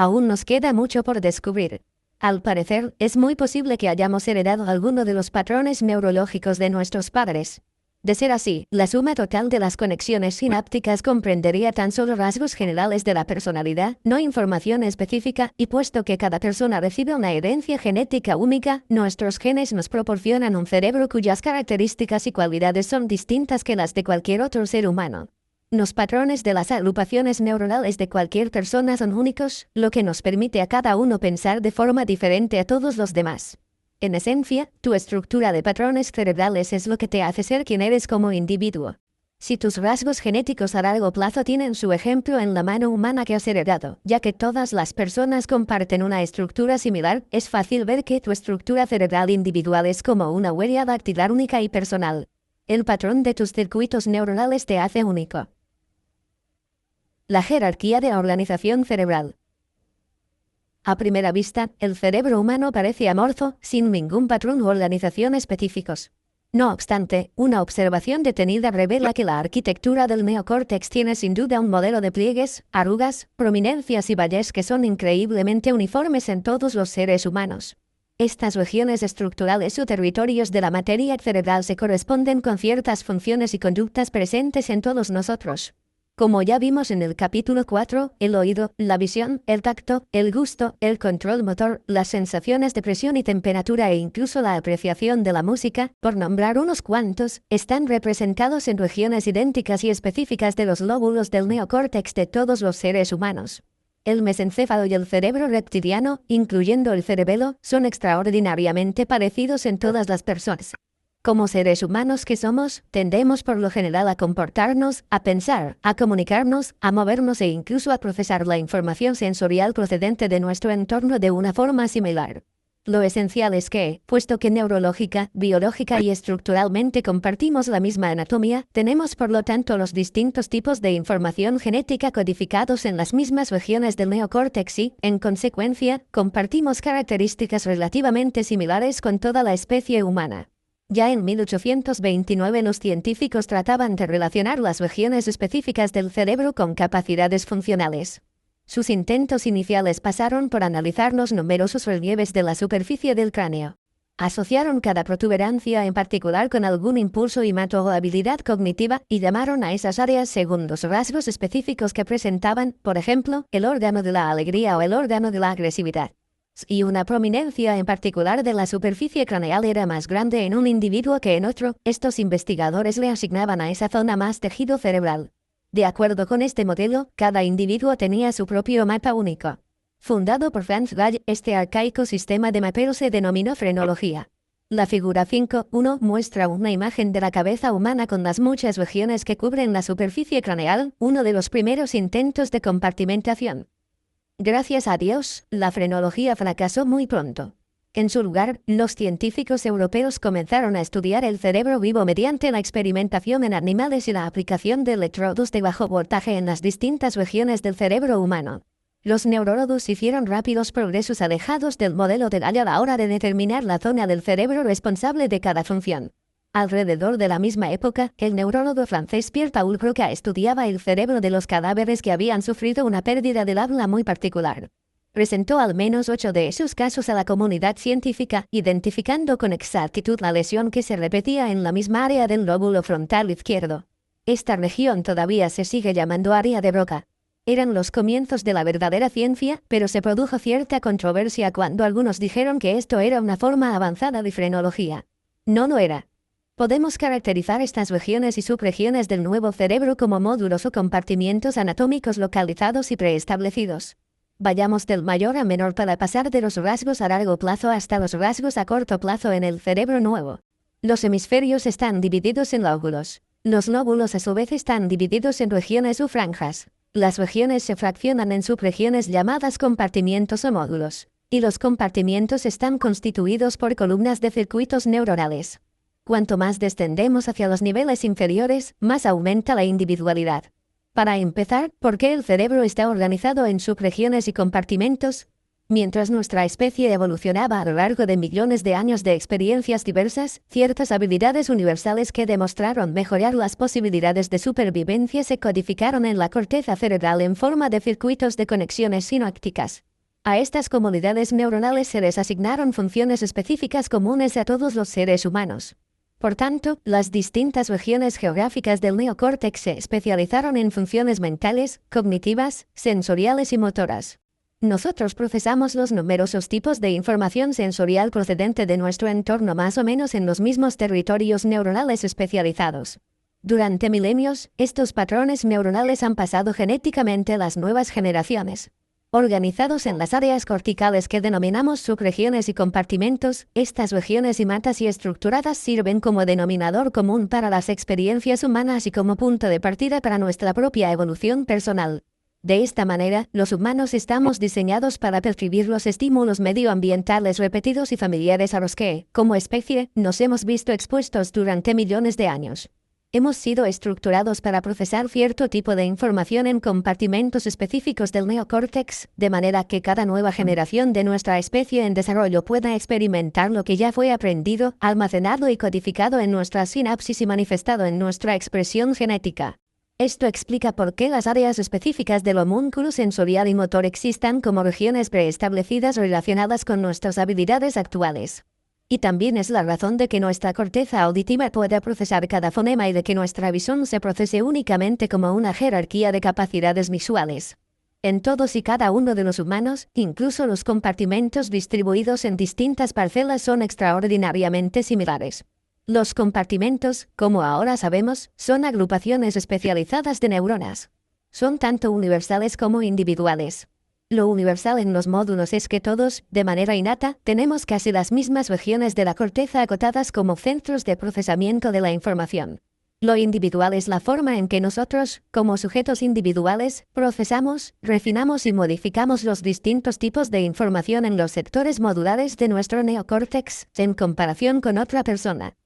Aún nos queda mucho por descubrir. Al parecer, es muy posible que hayamos heredado alguno de los patrones neurológicos de nuestros padres. De ser así, la suma total de las conexiones sinápticas comprendería tan solo rasgos generales de la personalidad, no información específica, y puesto que cada persona recibe una herencia genética única, nuestros genes nos proporcionan un cerebro cuyas características y cualidades son distintas que las de cualquier otro ser humano. Los patrones de las agrupaciones neuronales de cualquier persona son únicos, lo que nos permite a cada uno pensar de forma diferente a todos los demás. En esencia, tu estructura de patrones cerebrales es lo que te hace ser quien eres como individuo. Si tus rasgos genéticos a largo plazo tienen su ejemplo en la mano humana que has heredado, ya que todas las personas comparten una estructura similar, es fácil ver que tu estructura cerebral individual es como una huella dactilar única y personal. El patrón de tus circuitos neuronales te hace único. La jerarquía de organización cerebral. A primera vista, el cerebro humano parece amorfo, sin ningún patrón u organización específicos. No obstante, una observación detenida revela que la arquitectura del neocórtex tiene sin duda un modelo de pliegues, arrugas, prominencias y valles que son increíblemente uniformes en todos los seres humanos. Estas regiones estructurales o territorios de la materia cerebral se corresponden con ciertas funciones y conductas presentes en todos nosotros. Como ya vimos en el capítulo 4, el oído, la visión, el tacto, el gusto, el control motor, las sensaciones de presión y temperatura e incluso la apreciación de la música, por nombrar unos cuantos, están representados en regiones idénticas y específicas de los lóbulos del neocórtex de todos los seres humanos. El mesencéfalo y el cerebro reptiliano, incluyendo el cerebelo, son extraordinariamente parecidos en todas las personas. Como seres humanos que somos, tendemos por lo general a comportarnos, a pensar, a comunicarnos, a movernos e incluso a procesar la información sensorial procedente de nuestro entorno de una forma similar. Lo esencial es que, puesto que neurológica, biológica y estructuralmente compartimos la misma anatomía, tenemos por lo tanto los distintos tipos de información genética codificados en las mismas regiones del neocórtex y, en consecuencia, compartimos características relativamente similares con toda la especie humana. Ya en 1829 los científicos trataban de relacionar las regiones específicas del cerebro con capacidades funcionales. Sus intentos iniciales pasaron por analizar los numerosos relieves de la superficie del cráneo. Asociaron cada protuberancia en particular con algún impulso innato o habilidad cognitiva y llamaron a esas áreas según los rasgos específicos que presentaban, por ejemplo, el órgano de la alegría o el órgano de la agresividad. y una prominencia en particular de la superficie craneal era más grande en un individuo que en otro, estos investigadores le asignaban a esa zona más tejido cerebral. De acuerdo con este modelo, cada individuo tenía su propio mapa único. Fundado por Franz Gall, este arcaico sistema de mapeo se denominó frenología. La figura 5.1 muestra una imagen de la cabeza humana con las muchas regiones que cubren la superficie craneal, uno de los primeros intentos de compartimentación. Gracias a Dios, la frenología fracasó muy pronto. En su lugar, los científicos europeos comenzaron a estudiar el cerebro vivo mediante la experimentación en animales y la aplicación de electrodos de bajo voltaje en las distintas regiones del cerebro humano. Los neurólogos hicieron rápidos progresos alejados del modelo de Gall a la hora de determinar la zona del cerebro responsable de cada función. Alrededor de la misma época, el neurólogo francés Pierre-Paul Broca estudiaba el cerebro de los cadáveres que habían sufrido una pérdida del habla muy particular. Presentó al menos 8 de esos casos a la comunidad científica, identificando con exactitud la lesión que se repetía en la misma área del lóbulo frontal izquierdo. Esta región todavía se sigue llamando área de Broca. Eran los comienzos de la verdadera ciencia, pero se produjo cierta controversia cuando algunos dijeron que esto era una forma avanzada de frenología. No lo era. Podemos caracterizar estas regiones y subregiones del nuevo cerebro como módulos o compartimientos anatómicos localizados y preestablecidos. Vayamos del mayor a menor para pasar de los rasgos a largo plazo hasta los rasgos a corto plazo en el cerebro nuevo. Los hemisferios están divididos en lóbulos. Los lóbulos a su vez están divididos en regiones u franjas. Las regiones se fraccionan en subregiones llamadas compartimientos o módulos, y los compartimientos están constituidos por columnas de circuitos neuronales. Cuanto más descendemos hacia los niveles inferiores, más aumenta la individualidad. Para empezar, ¿por qué el cerebro está organizado en subregiones y compartimentos? Mientras nuestra especie evolucionaba a lo largo de millones de años de experiencias diversas, ciertas habilidades universales que demostraron mejorar las posibilidades de supervivencia se codificaron en la corteza cerebral en forma de circuitos de conexiones sinápticas. A estas comunidades neuronales se les asignaron funciones específicas comunes a todos los seres humanos. Por tanto, las distintas regiones geográficas del neocórtex se especializaron en funciones mentales, cognitivas, sensoriales y motoras. Nosotros procesamos los numerosos tipos de información sensorial procedente de nuestro entorno más o menos en los mismos territorios neuronales especializados. Durante milenios, estos patrones neuronales han pasado genéticamente a las nuevas generaciones. Organizados en las áreas corticales que denominamos subregiones y compartimentos, estas regiones y matas y estructuradas sirven como denominador común para las experiencias humanas y como punto de partida para nuestra propia evolución personal. De esta manera, los humanos estamos diseñados para percibir los estímulos medioambientales repetidos y familiares a los que, como especie, nos hemos visto expuestos durante millones de años. Hemos sido estructurados para procesar cierto tipo de información en compartimentos específicos del neocórtex, de manera que cada nueva generación de nuestra especie en desarrollo pueda experimentar lo que ya fue aprendido, almacenado y codificado en nuestras sinapsis y manifestado en nuestra expresión genética. Esto explica por qué las áreas específicas del homúnculo sensorial y motor existan como regiones preestablecidas relacionadas con nuestras habilidades actuales. Y también es la razón de que nuestra corteza auditiva pueda procesar cada fonema y de que nuestra visión se procese únicamente como una jerarquía de capacidades visuales. En todos y cada uno de los humanos, incluso los compartimentos distribuidos en distintas parcelas son extraordinariamente similares. Los compartimentos, como ahora sabemos, son agrupaciones especializadas de neuronas. Son tanto universales como individuales. Lo universal en los módulos es que todos, de manera innata, tenemos casi las mismas regiones de la corteza acotadas como centros de procesamiento de la información. Lo individual es la forma en que nosotros, como sujetos individuales, procesamos, refinamos y modificamos los distintos tipos de información en los sectores modulares de nuestro neocórtex, en comparación con otra persona.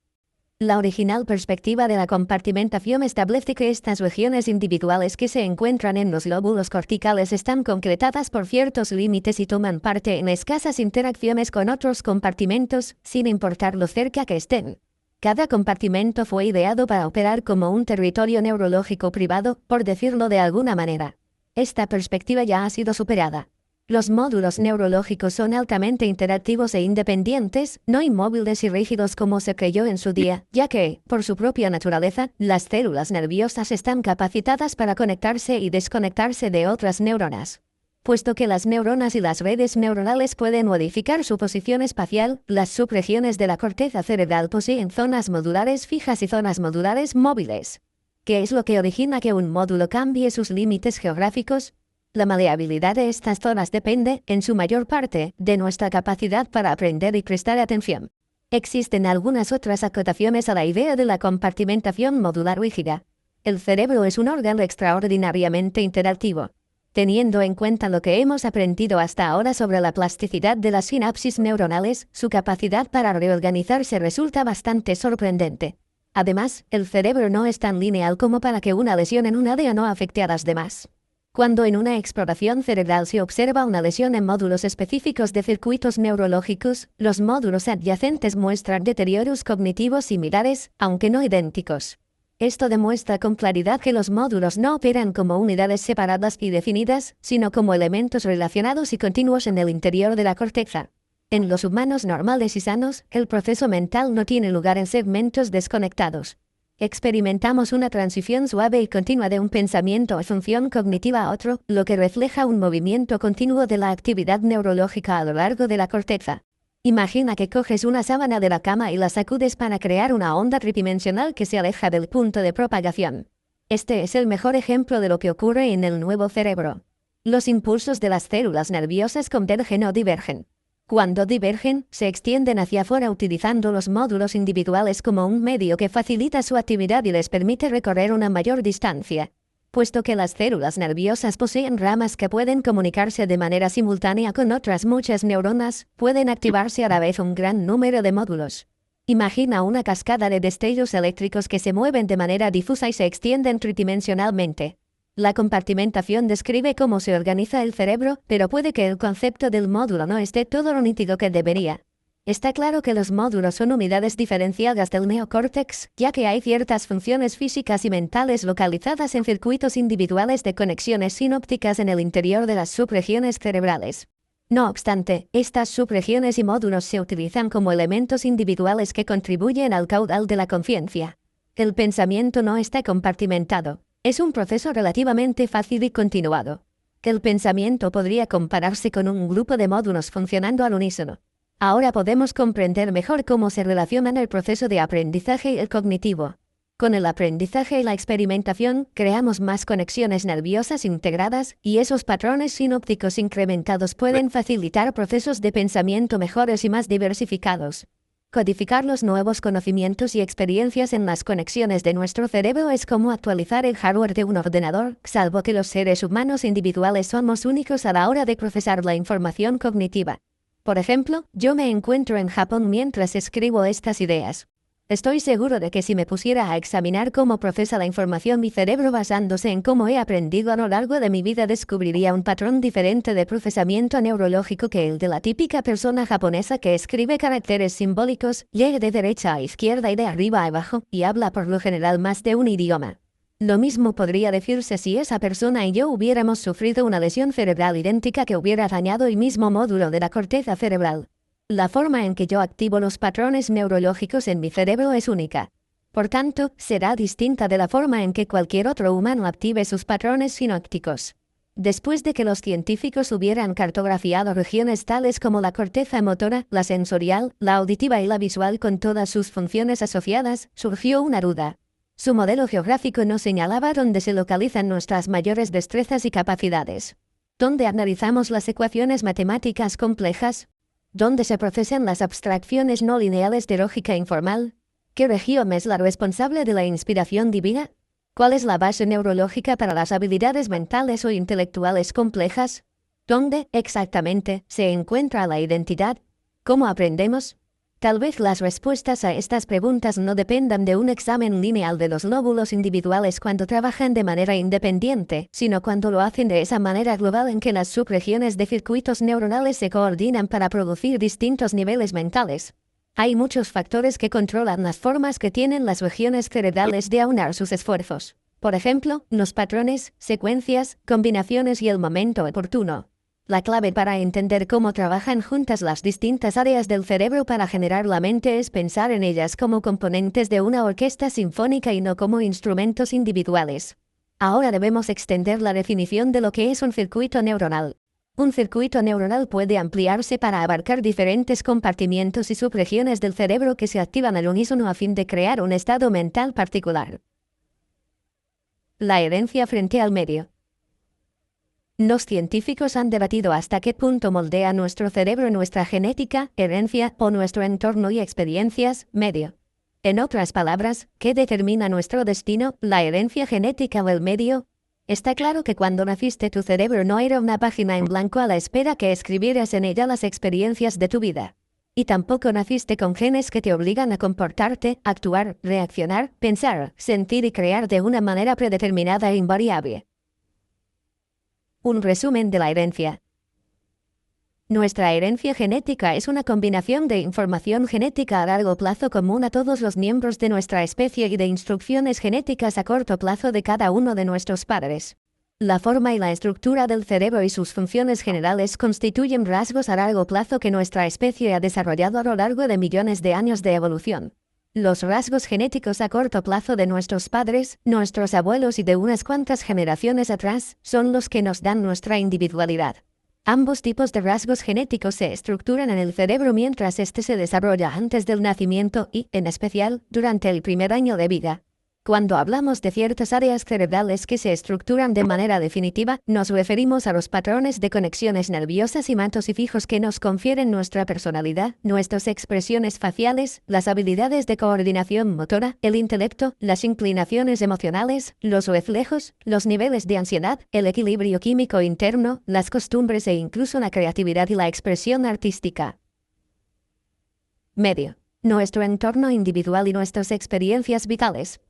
La original perspectiva de la compartimentación establece que estas regiones individuales que se encuentran en los lóbulos corticales están concretadas por ciertos límites y toman parte en escasas interacciones con otros compartimentos, sin importar lo cerca que estén. Cada compartimento fue ideado para operar como un territorio neurológico privado, por decirlo de alguna manera. Esta perspectiva ya ha sido superada. Los módulos neurológicos son altamente interactivos e independientes, no inmóviles y rígidos como se creyó en su día, ya que, por su propia naturaleza, las células nerviosas están capacitadas para conectarse y desconectarse de otras neuronas. Puesto que las neuronas y las redes neuronales pueden modificar su posición espacial, las subregiones de la corteza cerebral poseen zonas modulares fijas y zonas modulares móviles. ¿Qué es lo que origina que un módulo cambie sus límites geográficos? La maleabilidad de estas zonas depende, en su mayor parte, de nuestra capacidad para aprender y prestar atención. Existen algunas otras acotaciones a la idea de la compartimentación modular rígida. El cerebro es un órgano extraordinariamente interactivo. Teniendo en cuenta lo que hemos aprendido hasta ahora sobre la plasticidad de las sinapsis neuronales, su capacidad para reorganizarse resulta bastante sorprendente. Además, el cerebro no es tan lineal como para que una lesión en un área no afecte a las demás. Cuando en una exploración cerebral se observa una lesión en módulos específicos de circuitos neurológicos, los módulos adyacentes muestran deterioros cognitivos similares, aunque no idénticos. Esto demuestra con claridad que los módulos no operan como unidades separadas y definidas, sino como elementos relacionados y continuos en el interior de la corteza. En los humanos normales y sanos, el proceso mental no tiene lugar en segmentos desconectados. Experimentamos una transición suave y continua de un pensamiento o función cognitiva a otro, lo que refleja un movimiento continuo de la actividad neurológica a lo largo de la corteza. Imagina que coges una sábana de la cama y la sacudes para crear una onda tridimensional que se aleja del punto de propagación. Este es el mejor ejemplo de lo que ocurre en el nuevo cerebro. Los impulsos de las células nerviosas convergen o divergen. Cuando divergen, se extienden hacia afuera utilizando los módulos individuales como un medio que facilita su actividad y les permite recorrer una mayor distancia. Puesto que las células nerviosas poseen ramas que pueden comunicarse de manera simultánea con otras muchas neuronas, pueden activarse a la vez un gran número de módulos. Imagina una cascada de destellos eléctricos que se mueven de manera difusa y se extienden tridimensionalmente. La compartimentación describe cómo se organiza el cerebro, pero puede que el concepto del módulo no esté todo lo nítido que debería. Está claro que los módulos son unidades diferenciadas del neocórtex, ya que hay ciertas funciones físicas y mentales localizadas en circuitos individuales de conexiones sinópticas en el interior de las subregiones cerebrales. No obstante, estas subregiones y módulos se utilizan como elementos individuales que contribuyen al caudal de la conciencia. El pensamiento no está compartimentado. Es un proceso relativamente fácil y continuado. El pensamiento podría compararse con un grupo de módulos funcionando al unísono. Ahora podemos comprender mejor cómo se relacionan el proceso de aprendizaje y el cognitivo. Con el aprendizaje y la experimentación, creamos más conexiones nerviosas integradas, y esos patrones sinópticos incrementados pueden facilitar procesos de pensamiento mejores y más diversificados. Codificar los nuevos conocimientos y experiencias en las conexiones de nuestro cerebro es como actualizar el hardware de un ordenador, salvo que los seres humanos individuales somos únicos a la hora de procesar la información cognitiva. Por ejemplo, yo me encuentro en Japón mientras escribo estas ideas. Estoy seguro de que si me pusiera a examinar cómo procesa la información mi cerebro basándose en cómo he aprendido a lo largo de mi vida, descubriría un patrón diferente de procesamiento neurológico que el de la típica persona japonesa que escribe caracteres simbólicos, lee de derecha a izquierda y de arriba a abajo, y habla por lo general más de un idioma. Lo mismo podría decirse si esa persona y yo hubiéramos sufrido una lesión cerebral idéntica que hubiera dañado el mismo módulo de la corteza cerebral. La forma en que yo activo los patrones neurológicos en mi cerebro es única. Por tanto, será distinta de la forma en que cualquier otro humano active sus patrones sinápticos. Después de que los científicos hubieran cartografiado regiones tales como la corteza motora, la sensorial, la auditiva y la visual con todas sus funciones asociadas, surgió una duda. Su modelo geográfico no señalaba dónde se localizan nuestras mayores destrezas y capacidades. ¿Dónde analizamos las ecuaciones matemáticas complejas? ¿Dónde se procesan las abstracciones no lineales de lógica informal? ¿Qué región es la responsable de la inspiración divina? ¿Cuál es la base neurológica para las habilidades mentales o intelectuales complejas? ¿Dónde, exactamente, se encuentra la identidad? ¿Cómo aprendemos? Tal vez las respuestas a estas preguntas no dependan de un examen lineal de los lóbulos individuales cuando trabajan de manera independiente, sino cuando lo hacen de esa manera global en que las subregiones de circuitos neuronales se coordinan para producir distintos niveles mentales. Hay muchos factores que controlan las formas que tienen las regiones cerebrales de aunar sus esfuerzos. Por ejemplo, los patrones, secuencias, combinaciones y el momento oportuno. La clave para entender cómo trabajan juntas las distintas áreas del cerebro para generar la mente es pensar en ellas como componentes de una orquesta sinfónica y no como instrumentos individuales. Ahora debemos extender la definición de lo que es un circuito neuronal. Un circuito neuronal puede ampliarse para abarcar diferentes compartimientos y subregiones del cerebro que se activan al unísono a fin de crear un estado mental particular. La herencia frente al medio. Los científicos han debatido hasta qué punto moldea nuestro cerebro nuestra genética, herencia o nuestro entorno y experiencias, medio. En otras palabras, ¿qué determina nuestro destino, la herencia genética o el medio? Está claro que cuando naciste tu cerebro no era una página en blanco a la espera que escribieras en ella las experiencias de tu vida. Y tampoco naciste con genes que te obligan a comportarte, actuar, reaccionar, pensar, sentir y crear de una manera predeterminada e invariable. Un resumen de la herencia. Nuestra herencia genética es una combinación de información genética a largo plazo común a todos los miembros de nuestra especie y de instrucciones genéticas a corto plazo de cada uno de nuestros padres. La forma y la estructura del cerebro y sus funciones generales constituyen rasgos a largo plazo que nuestra especie ha desarrollado a lo largo de millones de años de evolución. Los rasgos genéticos a corto plazo de nuestros padres, nuestros abuelos y de unas cuantas generaciones atrás son los que nos dan nuestra individualidad. Ambos tipos de rasgos genéticos se estructuran en el cerebro mientras éste se desarrolla antes del nacimiento y, en especial, durante el primer año de vida. Cuando hablamos de ciertas áreas cerebrales que se estructuran de manera definitiva, nos referimos a los patrones de conexiones nerviosas y mantos y fijos que nos confieren nuestra personalidad, nuestras expresiones faciales, las habilidades de coordinación motora, el intelecto, las inclinaciones emocionales, los reflejos, los niveles de ansiedad, el equilibrio químico interno, las costumbres e incluso la creatividad y la expresión artística. Medio. Nuestro entorno individual y nuestras experiencias vitales.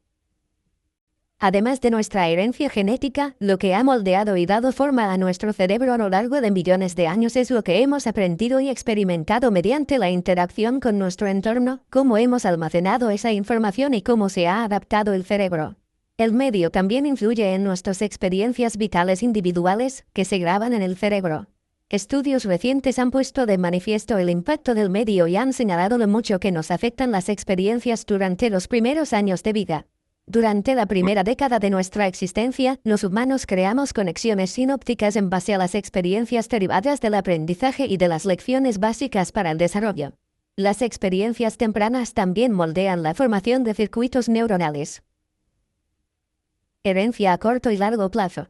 Además de nuestra herencia genética, lo que ha moldeado y dado forma a nuestro cerebro a lo largo de millones de años es lo que hemos aprendido y experimentado mediante la interacción con nuestro entorno, cómo hemos almacenado esa información y cómo se ha adaptado el cerebro. El medio también influye en nuestras experiencias vitales individuales, que se graban en el cerebro. Estudios recientes han puesto de manifiesto el impacto del medio y han señalado lo mucho que nos afectan las experiencias durante los primeros años de vida. Durante la primera década de nuestra existencia, los humanos creamos conexiones sinápticas en base a las experiencias derivadas del aprendizaje y de las lecciones básicas para el desarrollo. Las experiencias tempranas también moldean la formación de circuitos neuronales. Herencia a corto y largo plazo.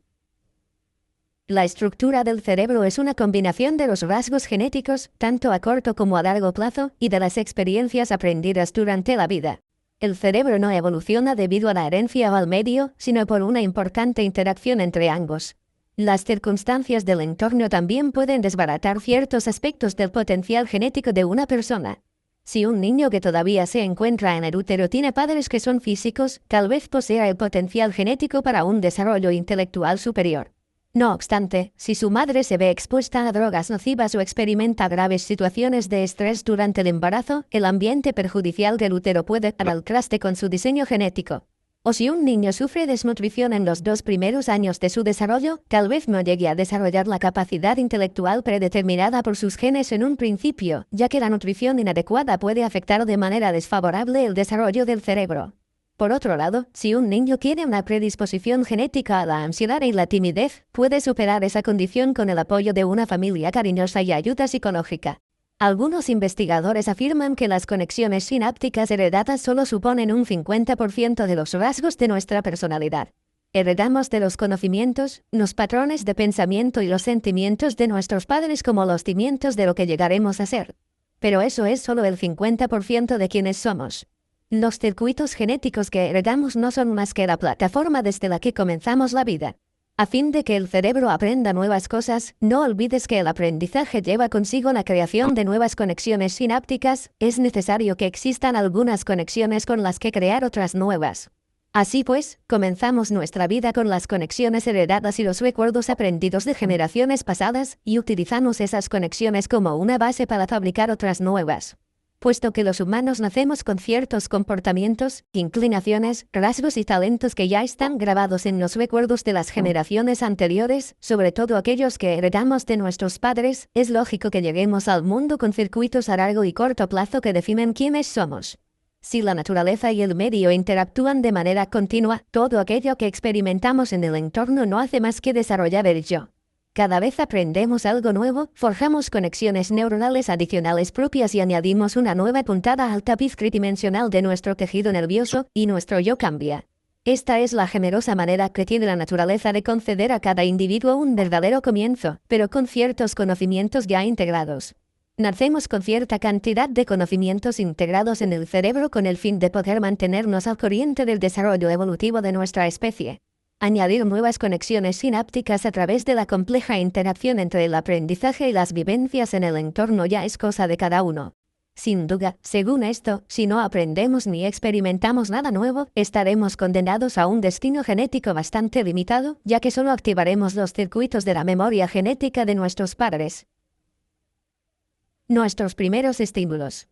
La estructura del cerebro es una combinación de los rasgos genéticos, tanto a corto como a largo plazo, y de las experiencias aprendidas durante la vida. El cerebro no evoluciona debido a la herencia o al medio, sino por una importante interacción entre ambos. Las circunstancias del entorno también pueden desbaratar ciertos aspectos del potencial genético de una persona. Si un niño que todavía se encuentra en el útero tiene padres que son físicos, tal vez posea el potencial genético para un desarrollo intelectual superior. No obstante, si su madre se ve expuesta a drogas nocivas o experimenta graves situaciones de estrés durante el embarazo, el ambiente perjudicial del útero puede dar al traste con su diseño genético. O si un niño sufre desnutrición en los 2 primeros años de su desarrollo, tal vez no llegue a desarrollar la capacidad intelectual predeterminada por sus genes en un principio, ya que la nutrición inadecuada puede afectar de manera desfavorable el desarrollo del cerebro. Por otro lado, si un niño tiene una predisposición genética a la ansiedad y la timidez, puede superar esa condición con el apoyo de una familia cariñosa y ayuda psicológica. Algunos investigadores afirman que las conexiones sinápticas heredadas solo suponen un 50% de los rasgos de nuestra personalidad. Heredamos de los conocimientos, los patrones de pensamiento y los sentimientos de nuestros padres como los cimientos de lo que llegaremos a ser. Pero eso es solo el 50% de quienes somos. Los circuitos genéticos que heredamos no son más que la plataforma desde la que comenzamos la vida. A fin de que el cerebro aprenda nuevas cosas, no olvides que el aprendizaje lleva consigo la creación de nuevas conexiones sinápticas, es necesario que existan algunas conexiones con las que crear otras nuevas. Así pues, comenzamos nuestra vida con las conexiones heredadas y los recuerdos aprendidos de generaciones pasadas, y utilizamos esas conexiones como una base para fabricar otras nuevas. Puesto que los humanos nacemos con ciertos comportamientos, inclinaciones, rasgos y talentos que ya están grabados en los recuerdos de las generaciones anteriores, sobre todo aquellos que heredamos de nuestros padres, es lógico que lleguemos al mundo con circuitos a largo y corto plazo que definen quiénes somos. Si la naturaleza y el medio interactúan de manera continua, todo aquello que experimentamos en el entorno no hace más que desarrollar el yo. Cada vez aprendemos algo nuevo, forjamos conexiones neuronales adicionales propias y añadimos una nueva puntada al tapiz tridimensional de nuestro tejido nervioso, y nuestro yo cambia. Esta es la generosa manera que tiene la naturaleza de conceder a cada individuo un verdadero comienzo, pero con ciertos conocimientos ya integrados. Nacemos con cierta cantidad de conocimientos integrados en el cerebro con el fin de poder mantenernos al corriente del desarrollo evolutivo de nuestra especie. Añadir nuevas conexiones sinápticas a través de la compleja interacción entre el aprendizaje y las vivencias en el entorno ya es cosa de cada uno. Sin duda, según esto, si no aprendemos ni experimentamos nada nuevo, estaremos condenados a un destino genético bastante limitado, ya que solo activaremos los circuitos de la memoria genética de nuestros padres. Nuestros primeros estímulos.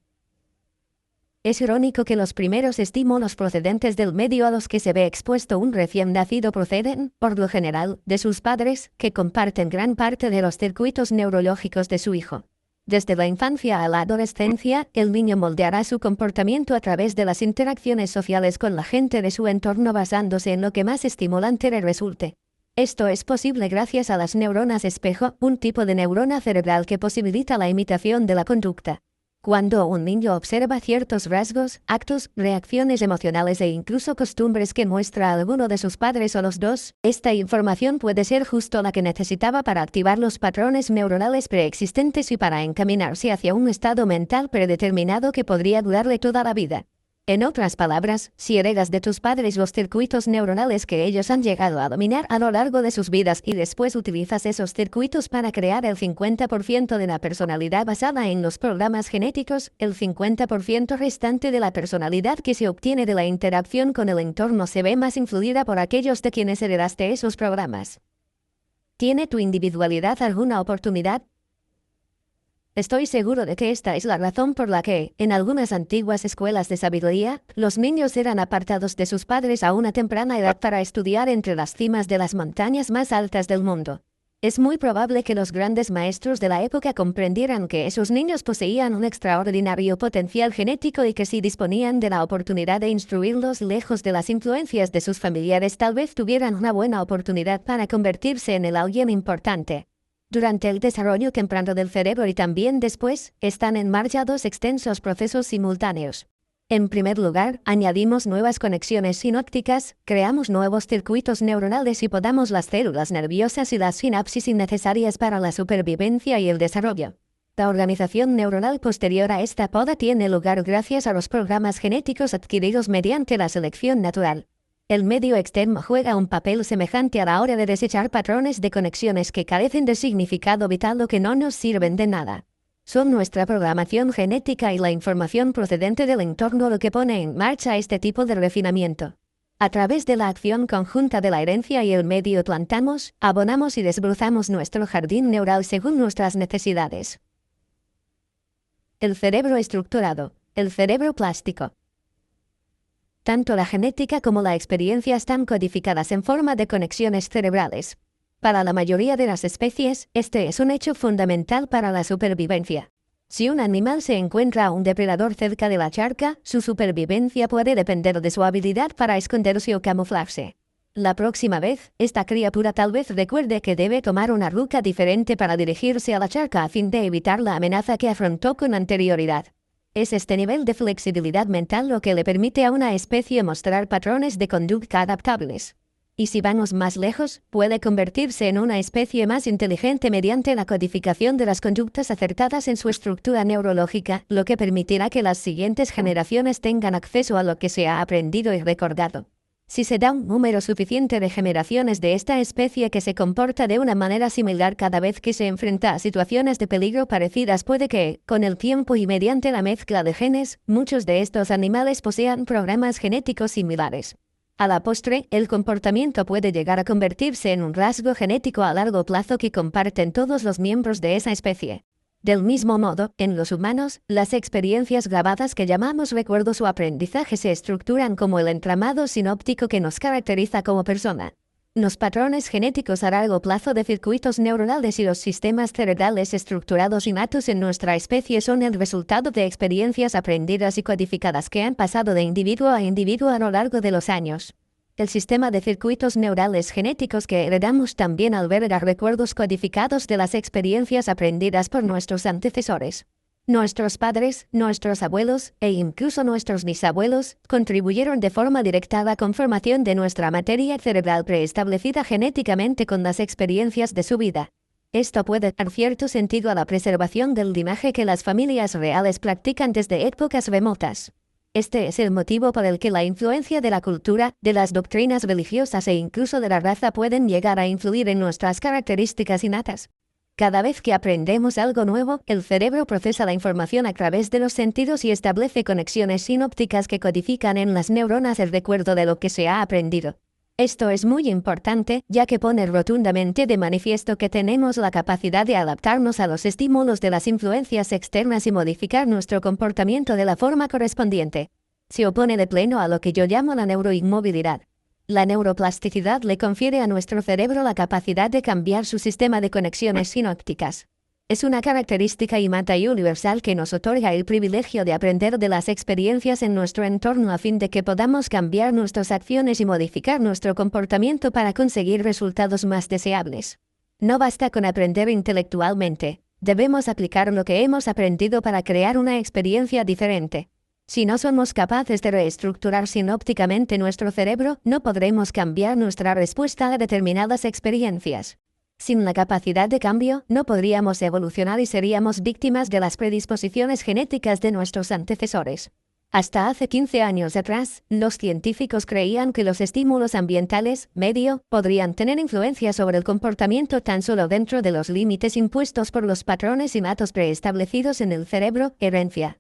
Es irónico que los primeros estímulos procedentes del medio a los que se ve expuesto un recién nacido proceden, por lo general, de sus padres, que comparten gran parte de los circuitos neurológicos de su hijo. Desde la infancia a la adolescencia, el niño moldeará su comportamiento a través de las interacciones sociales con la gente de su entorno basándose en lo que más estimulante le resulte. Esto es posible gracias a las neuronas espejo, un tipo de neurona cerebral que posibilita la imitación de la conducta. Cuando un niño observa ciertos rasgos, actos, reacciones emocionales e incluso costumbres que muestra alguno de sus padres o los dos, esta información puede ser justo la que necesitaba para activar los patrones neuronales preexistentes y para encaminarse hacia un estado mental predeterminado que podría durarle toda la vida. En otras palabras, si heredas de tus padres los circuitos neuronales que ellos han llegado a dominar a lo largo de sus vidas y después utilizas esos circuitos para crear el 50% de la personalidad basada en los programas genéticos, el 50% restante de la personalidad que se obtiene de la interacción con el entorno se ve más influida por aquellos de quienes heredaste esos programas. ¿Tiene tu individualidad alguna oportunidad? Estoy seguro de que esta es la razón por la que, en algunas antiguas escuelas de sabiduría, los niños eran apartados de sus padres a una temprana edad para estudiar entre las cimas de las montañas más altas del mundo. Es muy probable que los grandes maestros de la época comprendieran que esos niños poseían un extraordinario potencial genético y que si disponían de la oportunidad de instruirlos lejos de las influencias de sus familiares, tal vez tuvieran una buena oportunidad para convertirse en el alguien importante. Durante el desarrollo temprano del cerebro y también después, están en marcha dos extensos procesos simultáneos. En primer lugar, añadimos nuevas conexiones sinápticas, creamos nuevos circuitos neuronales y podamos las células nerviosas y las sinapsis innecesarias para la supervivencia y el desarrollo. La organización neuronal posterior a esta poda tiene lugar gracias a los programas genéticos adquiridos mediante la selección natural. El medio externo juega un papel semejante a la hora de desechar patrones de conexiones que carecen de significado vital o que no nos sirven de nada. Son nuestra programación genética y la información procedente del entorno lo que pone en marcha este tipo de refinamiento. A través de la acción conjunta de la herencia y el medio plantamos, abonamos y desbrozamos nuestro jardín neural según nuestras necesidades. El cerebro estructurado, el cerebro plástico. Tanto la genética como la experiencia están codificadas en forma de conexiones cerebrales. Para la mayoría de las especies, este es un hecho fundamental para la supervivencia. Si un animal se encuentra a un depredador cerca de la charca, su supervivencia puede depender de su habilidad para esconderse o camuflarse. La próxima vez, esta criatura tal vez recuerde que debe tomar una ruta diferente para dirigirse a la charca a fin de evitar la amenaza que afrontó con anterioridad. Es este nivel de flexibilidad mental lo que le permite a una especie mostrar patrones de conducta adaptables. Y si vamos más lejos, puede convertirse en una especie más inteligente mediante la codificación de las conductas acertadas en su estructura neurológica, lo que permitirá que las siguientes generaciones tengan acceso a lo que se ha aprendido y recordado. Si se da un número suficiente de generaciones de esta especie que se comporta de una manera similar cada vez que se enfrenta a situaciones de peligro parecidas, puede que, con el tiempo y mediante la mezcla de genes, muchos de estos animales posean programas genéticos similares. A la postre, el comportamiento puede llegar a convertirse en un rasgo genético a largo plazo que comparten todos los miembros de esa especie. Del mismo modo, en los humanos, las experiencias grabadas que llamamos recuerdos o aprendizaje se estructuran como el entramado sinóptico que nos caracteriza como persona. Los patrones genéticos a largo plazo de circuitos neuronales y los sistemas cerebrales estructurados innatos en nuestra especie son el resultado de experiencias aprendidas y codificadas que han pasado de individuo a individuo a lo largo de los años. El sistema de circuitos neurales genéticos que heredamos también alberga recuerdos codificados de las experiencias aprendidas por nuestros antecesores. Nuestros padres, nuestros abuelos e incluso nuestros bisabuelos contribuyeron de forma directa a la conformación de nuestra materia cerebral preestablecida genéticamente con las experiencias de su vida. Esto puede dar cierto sentido a la preservación del linaje que las familias reales practican desde épocas remotas. Este es el motivo por el que la influencia de la cultura, de las doctrinas religiosas e incluso de la raza pueden llegar a influir en nuestras características innatas. Cada vez que aprendemos algo nuevo, el cerebro procesa la información a través de los sentidos y establece conexiones sinópticas que codifican en las neuronas el recuerdo de lo que se ha aprendido. Esto es muy importante, ya que pone rotundamente de manifiesto que tenemos la capacidad de adaptarnos a los estímulos de las influencias externas y modificar nuestro comportamiento de la forma correspondiente. Se opone de pleno a lo que yo llamo la neuroinmovilidad. La neuroplasticidad le confiere a nuestro cerebro la capacidad de cambiar su sistema de conexiones sinópticas. Es una característica innata y universal que nos otorga el privilegio de aprender de las experiencias en nuestro entorno a fin de que podamos cambiar nuestras acciones y modificar nuestro comportamiento para conseguir resultados más deseables. No basta con aprender intelectualmente, debemos aplicar lo que hemos aprendido para crear una experiencia diferente. Si no somos capaces de reestructurar sinópticamente nuestro cerebro, no podremos cambiar nuestra respuesta a determinadas experiencias. Sin la capacidad de cambio, no podríamos evolucionar y seríamos víctimas de las predisposiciones genéticas de nuestros antecesores. Hasta hace 15 años atrás, los científicos creían que los estímulos ambientales, medio, podrían tener influencia sobre el comportamiento tan solo dentro de los límites impuestos por los patrones innatos preestablecidos en el cerebro, herencia.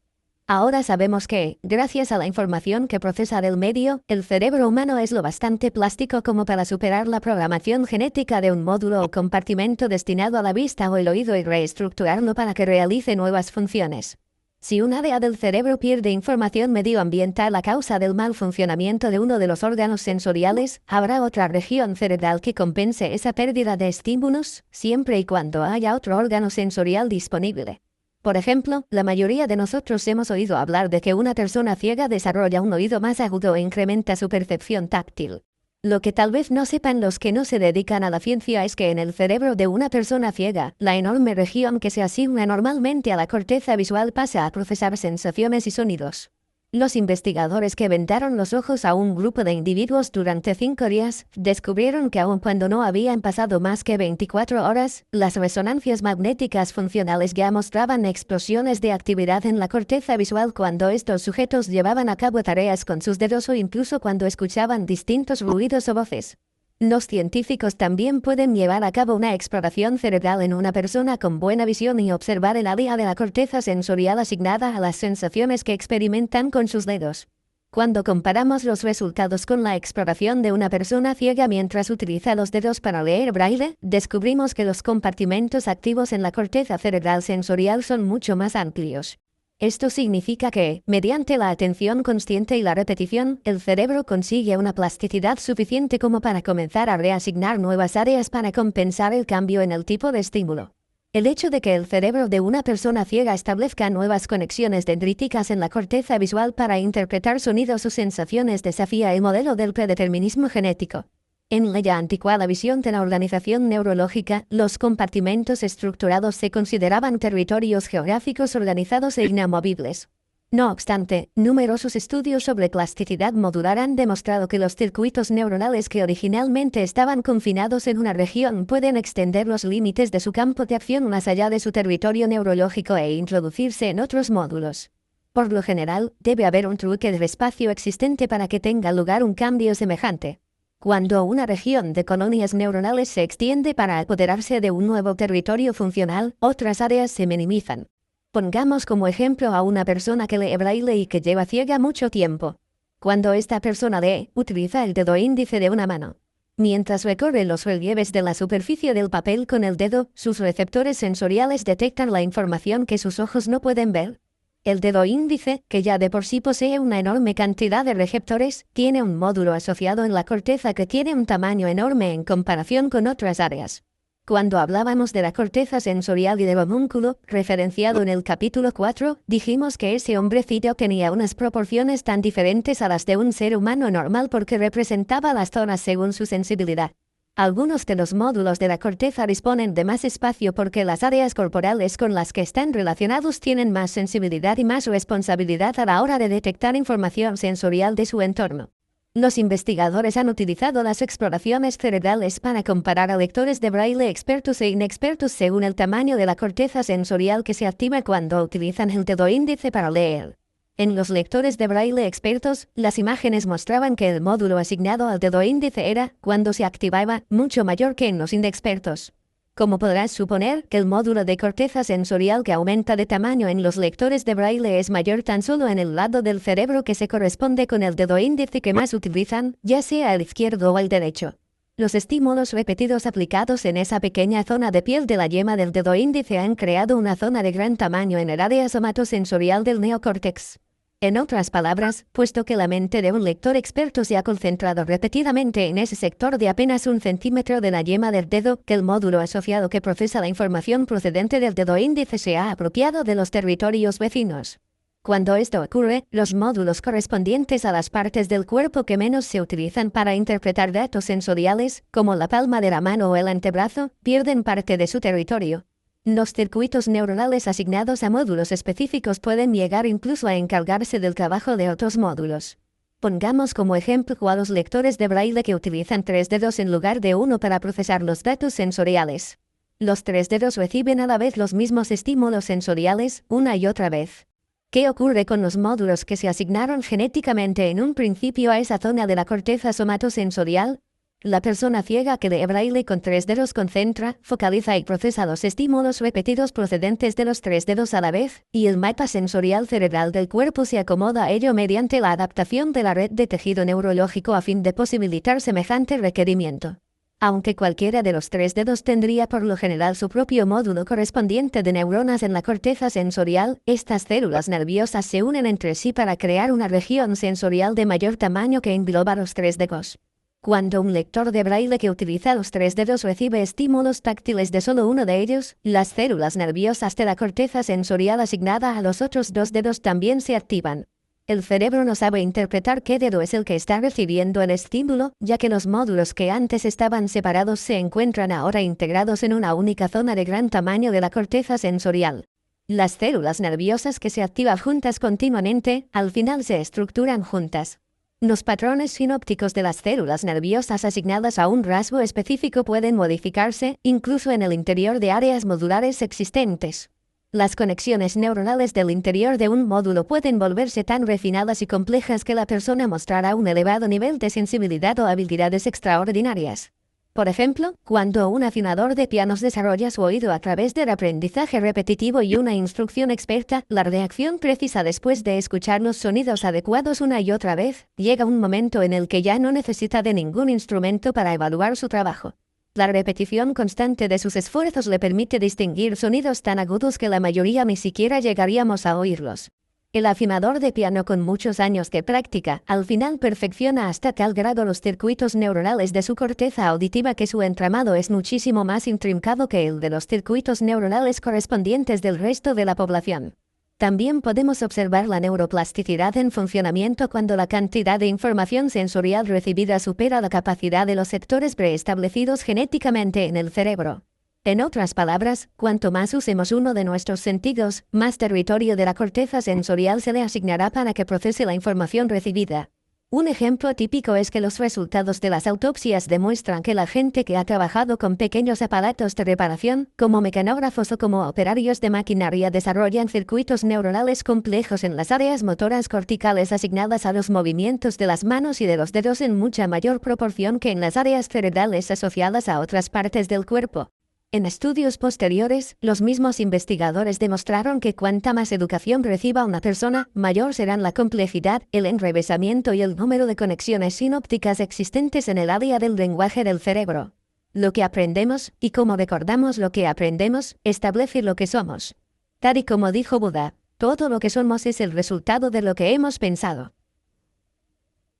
Ahora sabemos que, gracias a la información que procesa del medio, el cerebro humano es lo bastante plástico como para superar la programación genética de un módulo o compartimento destinado a la vista o el oído y reestructurarlo para que realice nuevas funciones. Si un área del cerebro pierde información medioambiental a causa del mal funcionamiento de uno de los órganos sensoriales, habrá otra región cerebral que compense esa pérdida de estímulos, siempre y cuando haya otro órgano sensorial disponible. Por ejemplo, la mayoría de nosotros hemos oído hablar de que una persona ciega desarrolla un oído más agudo e incrementa su percepción táctil. Lo que tal vez no sepan los que no se dedican a la ciencia es que en el cerebro de una persona ciega, la enorme región que se asigna normalmente a la corteza visual pasa a procesar sensaciones y sonidos. Los investigadores que vendaron los ojos a un grupo de individuos durante 5 días descubrieron que aun cuando no habían pasado más que 24 horas, las resonancias magnéticas funcionales ya mostraban explosiones de actividad en la corteza visual cuando estos sujetos llevaban a cabo tareas con sus dedos o incluso cuando escuchaban distintos ruidos o voces. Los científicos también pueden llevar a cabo una exploración cerebral en una persona con buena visión y observar el área de la corteza sensorial asignada a las sensaciones que experimentan con sus dedos. Cuando comparamos los resultados con la exploración de una persona ciega mientras utiliza los dedos para leer braille, descubrimos que los compartimentos activos en la corteza cerebral sensorial son mucho más amplios. Esto significa que, mediante la atención consciente y la repetición, el cerebro consigue una plasticidad suficiente como para comenzar a reasignar nuevas áreas para compensar el cambio en el tipo de estímulo. El hecho de que el cerebro de una persona ciega establezca nuevas conexiones dendríticas en la corteza visual para interpretar sonidos o sensaciones desafía el modelo del predeterminismo genético. En la ya anticuada visión de la organización neurológica, los compartimentos estructurados se consideraban territorios geográficos organizados e inamovibles. No obstante, numerosos estudios sobre plasticidad modular han demostrado que los circuitos neuronales que originalmente estaban confinados en una región pueden extender los límites de su campo de acción más allá de su territorio neurológico e introducirse en otros módulos. Por lo general, debe haber un truque del espacio existente para que tenga lugar un cambio semejante. Cuando una región de colonias neuronales se extiende para apoderarse de un nuevo territorio funcional, otras áreas se minimizan. Pongamos como ejemplo a una persona que lee braille y que lleva ciega mucho tiempo. Cuando esta persona lee, utiliza el dedo índice de una mano. Mientras recorre los relieves de la superficie del papel con el dedo, sus receptores sensoriales detectan la información que sus ojos no pueden ver. El dedo índice, que ya de por sí posee una enorme cantidad de receptores, tiene un módulo asociado en la corteza que tiene un tamaño enorme en comparación con otras áreas. Cuando hablábamos de la corteza sensorial y del homúnculo, referenciado en el capítulo 4, dijimos que ese hombrecillo tenía unas proporciones tan diferentes a las de un ser humano normal porque representaba las zonas según su sensibilidad. Algunos de los módulos de la corteza disponen de más espacio porque las áreas corporales con las que están relacionados tienen más sensibilidad y más responsabilidad a la hora de detectar información sensorial de su entorno. Los investigadores han utilizado las exploraciones cerebrales para comparar a lectores de braille expertos e inexpertos según el tamaño de la corteza sensorial que se activa cuando utilizan el dedo índice para leer. En los lectores de braille expertos, las imágenes mostraban que el módulo asignado al dedo índice era, cuando se activaba, mucho mayor que en los inexpertos. Como podrás suponer, que el módulo de corteza sensorial que aumenta de tamaño en los lectores de braille es mayor tan solo en el lado del cerebro que se corresponde con el dedo índice que más utilizan, ya sea el izquierdo o el derecho. Los estímulos repetidos aplicados en esa pequeña zona de piel de la yema del dedo índice han creado una zona de gran tamaño en el área somatosensorial del neocórtex. En otras palabras, puesto que la mente de un lector experto se ha concentrado repetidamente en ese sector de apenas 1 centímetro de la yema del dedo, que el módulo asociado que procesa la información procedente del dedo índice se ha apropiado de los territorios vecinos. Cuando esto ocurre, los módulos correspondientes a las partes del cuerpo que menos se utilizan para interpretar datos sensoriales, como la palma de la mano o el antebrazo, pierden parte de su territorio. Los circuitos neuronales asignados a módulos específicos pueden llegar incluso a encargarse del trabajo de otros módulos. Pongamos como ejemplo a los lectores de braille que utilizan 3 dedos en lugar de 1 para procesar los datos sensoriales. Los 3 dedos reciben a la vez los mismos estímulos sensoriales, una y otra vez. ¿Qué ocurre con los módulos que se asignaron genéticamente en un principio a esa zona de la corteza somatosensorial? La persona ciega que lee braille con 3 dedos concentra, focaliza y procesa los estímulos repetidos procedentes de los 3 dedos a la vez, y el mapa sensorial cerebral del cuerpo se acomoda a ello mediante la adaptación de la red de tejido neurológico a fin de posibilitar semejante requerimiento. Aunque cualquiera de los 3 dedos tendría por lo general su propio módulo correspondiente de neuronas en la corteza sensorial, estas células nerviosas se unen entre sí para crear una región sensorial de mayor tamaño que engloba los 3 dedos. Cuando un lector de braille que utiliza los 3 dedos recibe estímulos táctiles de solo uno de ellos, las células nerviosas de la corteza sensorial asignada a los otros 2 dedos también se activan. El cerebro no sabe interpretar qué dedo es el que está recibiendo el estímulo, ya que los módulos que antes estaban separados se encuentran ahora integrados en una única zona de gran tamaño de la corteza sensorial. Las células nerviosas que se activan juntas continuamente, al final se estructuran juntas. Los patrones sinópticos de las células nerviosas asignadas a un rasgo específico pueden modificarse, incluso en el interior de áreas modulares existentes. Las conexiones neuronales del interior de un módulo pueden volverse tan refinadas y complejas que la persona mostrará un elevado nivel de sensibilidad o habilidades extraordinarias. Por ejemplo, cuando un afinador de pianos desarrolla su oído a través del aprendizaje repetitivo y una instrucción experta, la reacción precisa después de escuchar los sonidos adecuados una y otra vez, llega un momento en el que ya no necesita de ningún instrumento para evaluar su trabajo. La repetición constante de sus esfuerzos le permite distinguir sonidos tan agudos que la mayoría ni siquiera llegaríamos a oírlos. El afinador de piano con muchos años de práctica, al final perfecciona hasta tal grado los circuitos neuronales de su corteza auditiva que su entramado es muchísimo más intrincado que el de los circuitos neuronales correspondientes del resto de la población. También podemos observar la neuroplasticidad en funcionamiento cuando la cantidad de información sensorial recibida supera la capacidad de los sectores preestablecidos genéticamente en el cerebro. En otras palabras, cuanto más usemos uno de nuestros sentidos, más territorio de la corteza sensorial se le asignará para que procese la información recibida. Un ejemplo típico es que los resultados de las autopsias demuestran que la gente que ha trabajado con pequeños aparatos de reparación, como mecanógrafos o como operarios de maquinaria, desarrollan circuitos neuronales complejos en las áreas motoras corticales asignadas a los movimientos de las manos y de los dedos en mucha mayor proporción que en las áreas cerebrales asociadas a otras partes del cuerpo. En estudios posteriores, los mismos investigadores demostraron que cuanta más educación reciba una persona, mayor serán la complejidad, el enrevesamiento y el número de conexiones sinópticas existentes en el área del lenguaje del cerebro. Lo que aprendemos, y cómo recordamos lo que aprendemos, establece lo que somos. Tal y como dijo Buda, todo lo que somos es el resultado de lo que hemos pensado.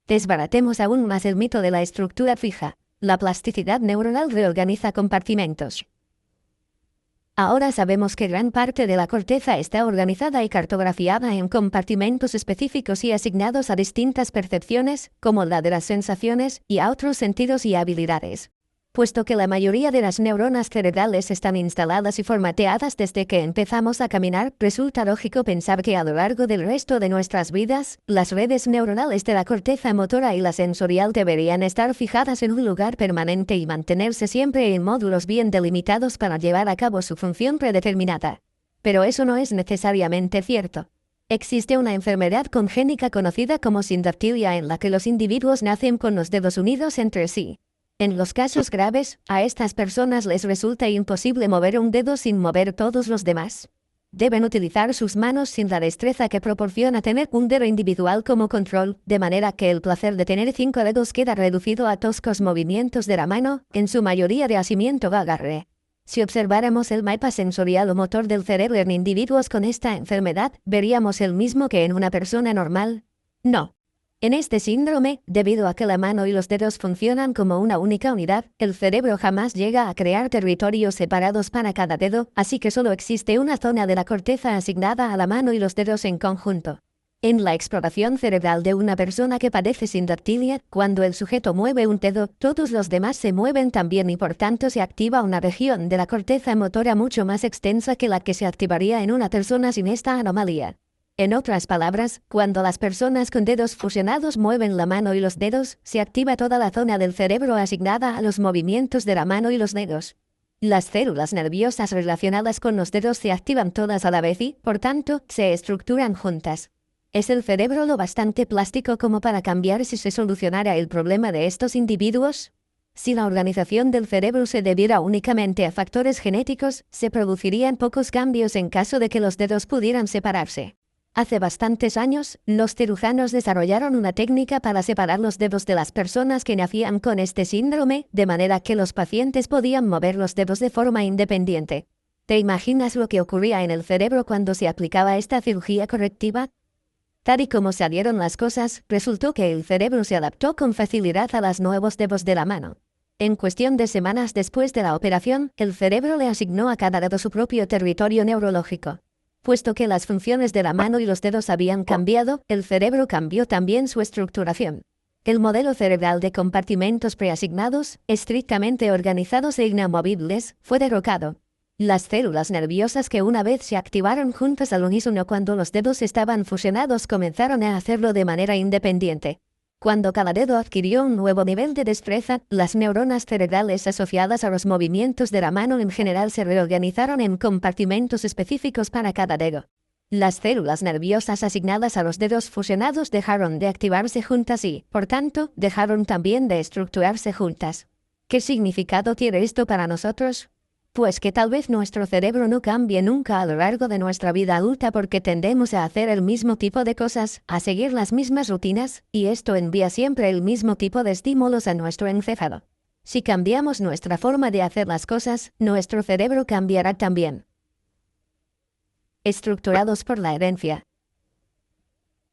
Desbaratemos aún más el mito de la estructura fija. La plasticidad neuronal reorganiza compartimentos. Ahora sabemos que gran parte de la corteza está organizada y cartografiada en compartimentos específicos y asignados a distintas percepciones, como la de las sensaciones, y a otros sentidos y habilidades. Puesto que la mayoría de las neuronas cerebrales están instaladas y formateadas desde que empezamos a caminar, resulta lógico pensar que a lo largo del resto de nuestras vidas, las redes neuronales de la corteza motora y la sensorial deberían estar fijadas en un lugar permanente y mantenerse siempre en módulos bien delimitados para llevar a cabo su función predeterminada. Pero eso no es necesariamente cierto. Existe una enfermedad congénita conocida como sindactilia en la que los individuos nacen con los dedos unidos entre sí. En los casos graves, a estas personas les resulta imposible mover un dedo sin mover todos los demás. Deben utilizar sus manos sin la destreza que proporciona tener un dedo individual como control, de manera que el placer de tener 5 dedos queda reducido a toscos movimientos de la mano, en su mayoría de asimiento o agarre. Si observáramos el mapa sensorial o motor del cerebro en individuos con esta enfermedad, ¿veríamos el mismo que en una persona normal? No. En este síndrome, debido a que la mano y los dedos funcionan como una única unidad, el cerebro jamás llega a crear territorios separados para cada dedo, así que solo existe una zona de la corteza asignada a la mano y los dedos en conjunto. En la exploración cerebral de una persona que padece sindactilia, cuando el sujeto mueve un dedo, todos los demás se mueven también y por tanto se activa una región de la corteza motora mucho más extensa que la que se activaría en una persona sin esta anomalía. En otras palabras, cuando las personas con dedos fusionados mueven la mano y los dedos, se activa toda la zona del cerebro asignada a los movimientos de la mano y los dedos. Las células nerviosas relacionadas con los dedos se activan todas a la vez y, por tanto, se estructuran juntas. ¿Es el cerebro lo bastante plástico como para cambiar si se solucionara el problema de estos individuos? Si la organización del cerebro se debiera únicamente a factores genéticos, se producirían pocos cambios en caso de que los dedos pudieran separarse. Hace bastantes años, los cirujanos desarrollaron una técnica para separar los dedos de las personas que nacían con este síndrome, de manera que los pacientes podían mover los dedos de forma independiente. ¿Te imaginas lo que ocurría en el cerebro cuando se aplicaba esta cirugía correctiva? Tal y como salieron las cosas, resultó que el cerebro se adaptó con facilidad a los nuevos dedos de la mano. En cuestión de semanas después de la operación, el cerebro le asignó a cada dedo su propio territorio neurológico. Puesto que las funciones de la mano y los dedos habían cambiado, el cerebro cambió también su estructuración. El modelo cerebral de compartimentos preasignados, estrictamente organizados e inamovibles, fue derrocado. Las células nerviosas que una vez se activaron juntas al unísono cuando los dedos estaban fusionados comenzaron a hacerlo de manera independiente. Cuando cada dedo adquirió un nuevo nivel de destreza, las neuronas cerebrales asociadas a los movimientos de la mano en general se reorganizaron en compartimentos específicos para cada dedo. Las células nerviosas asignadas a los dedos fusionados dejaron de activarse juntas y, por tanto, dejaron también de estructurarse juntas. ¿Qué significado tiene esto para nosotros? Pues que tal vez nuestro cerebro no cambie nunca a lo largo de nuestra vida adulta porque tendemos a hacer el mismo tipo de cosas, a seguir las mismas rutinas, y esto envía siempre el mismo tipo de estímulos a nuestro encéfalo. Si cambiamos nuestra forma de hacer las cosas, nuestro cerebro cambiará también. Estructurados por la herencia.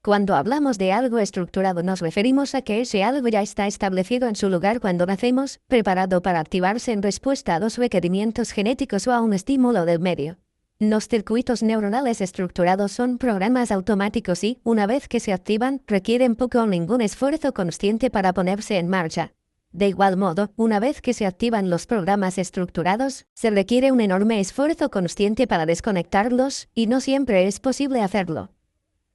Cuando hablamos de algo estructurado nos referimos a que ese algo ya está establecido en su lugar cuando nacemos, preparado para activarse en respuesta a los requerimientos genéticos o a un estímulo del medio. Los circuitos neuronales estructurados son programas automáticos y, una vez que se activan, requieren poco o ningún esfuerzo consciente para ponerse en marcha. De igual modo, una vez que se activan los programas estructurados, se requiere un enorme esfuerzo consciente para desconectarlos, y no siempre es posible hacerlo.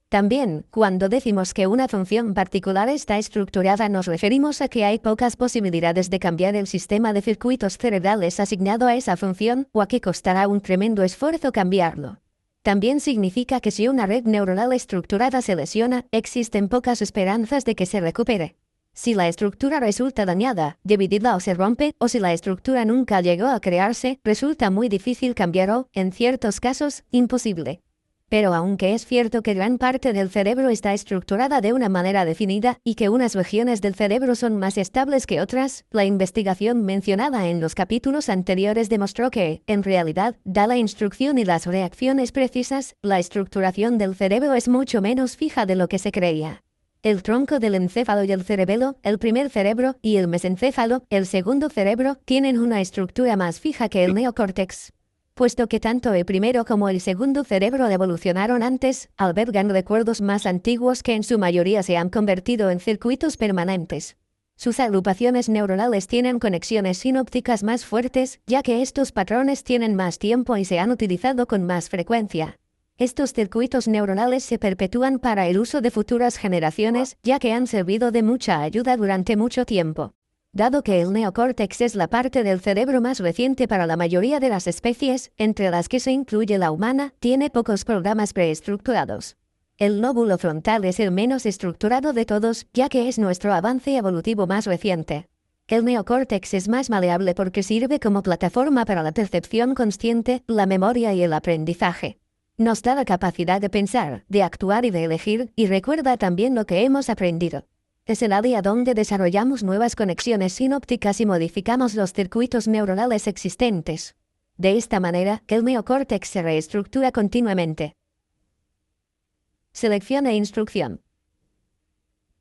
También, cuando decimos que una función particular está estructurada nos referimos a que hay pocas posibilidades de cambiar el sistema de circuitos cerebrales asignado a esa función o a que costará un tremendo esfuerzo cambiarlo. También significa que si una red neuronal estructurada se lesiona, existen pocas esperanzas de que se recupere. Si la estructura resulta dañada, dividida o se rompe, o si la estructura nunca llegó a crearse, resulta muy difícil cambiar o, en ciertos casos, imposible. Pero aunque es cierto que gran parte del cerebro está estructurada de una manera definida y que unas regiones del cerebro son más estables que otras, la investigación mencionada en los capítulos anteriores demostró que, en realidad, da la instrucción y las reacciones precisas, la estructuración del cerebro es mucho menos fija de lo que se creía. El tronco del encéfalo y el cerebelo, el primer cerebro, y el mesencéfalo, el segundo cerebro, tienen una estructura más fija que el neocórtex. puesto que tanto el primero como el segundo cerebro evolucionaron antes, albergan recuerdos más antiguos que en su mayoría se han convertido en circuitos permanentes. Sus agrupaciones neuronales tienen conexiones sinápticas más fuertes, ya que estos patrones tienen más tiempo y se han utilizado con más frecuencia. Estos circuitos neuronales se perpetúan para el uso de futuras generaciones, ya que han servido de mucha ayuda durante mucho tiempo. Dado que el neocórtex es la parte del cerebro más reciente para la mayoría de las especies, entre las que se incluye la humana, tiene pocos programas preestructurados. El lóbulo frontal es el menos estructurado de todos, ya que es nuestro avance evolutivo más reciente. El neocórtex es más maleable porque sirve como plataforma para la percepción consciente, la memoria y el aprendizaje. Nos da la capacidad de pensar, de actuar y de elegir, y recuerda también lo que hemos aprendido. Es el área donde desarrollamos nuevas conexiones sinápticas y modificamos los circuitos neuronales existentes. De esta manera, el neocórtex se reestructura continuamente. Selección e instrucción.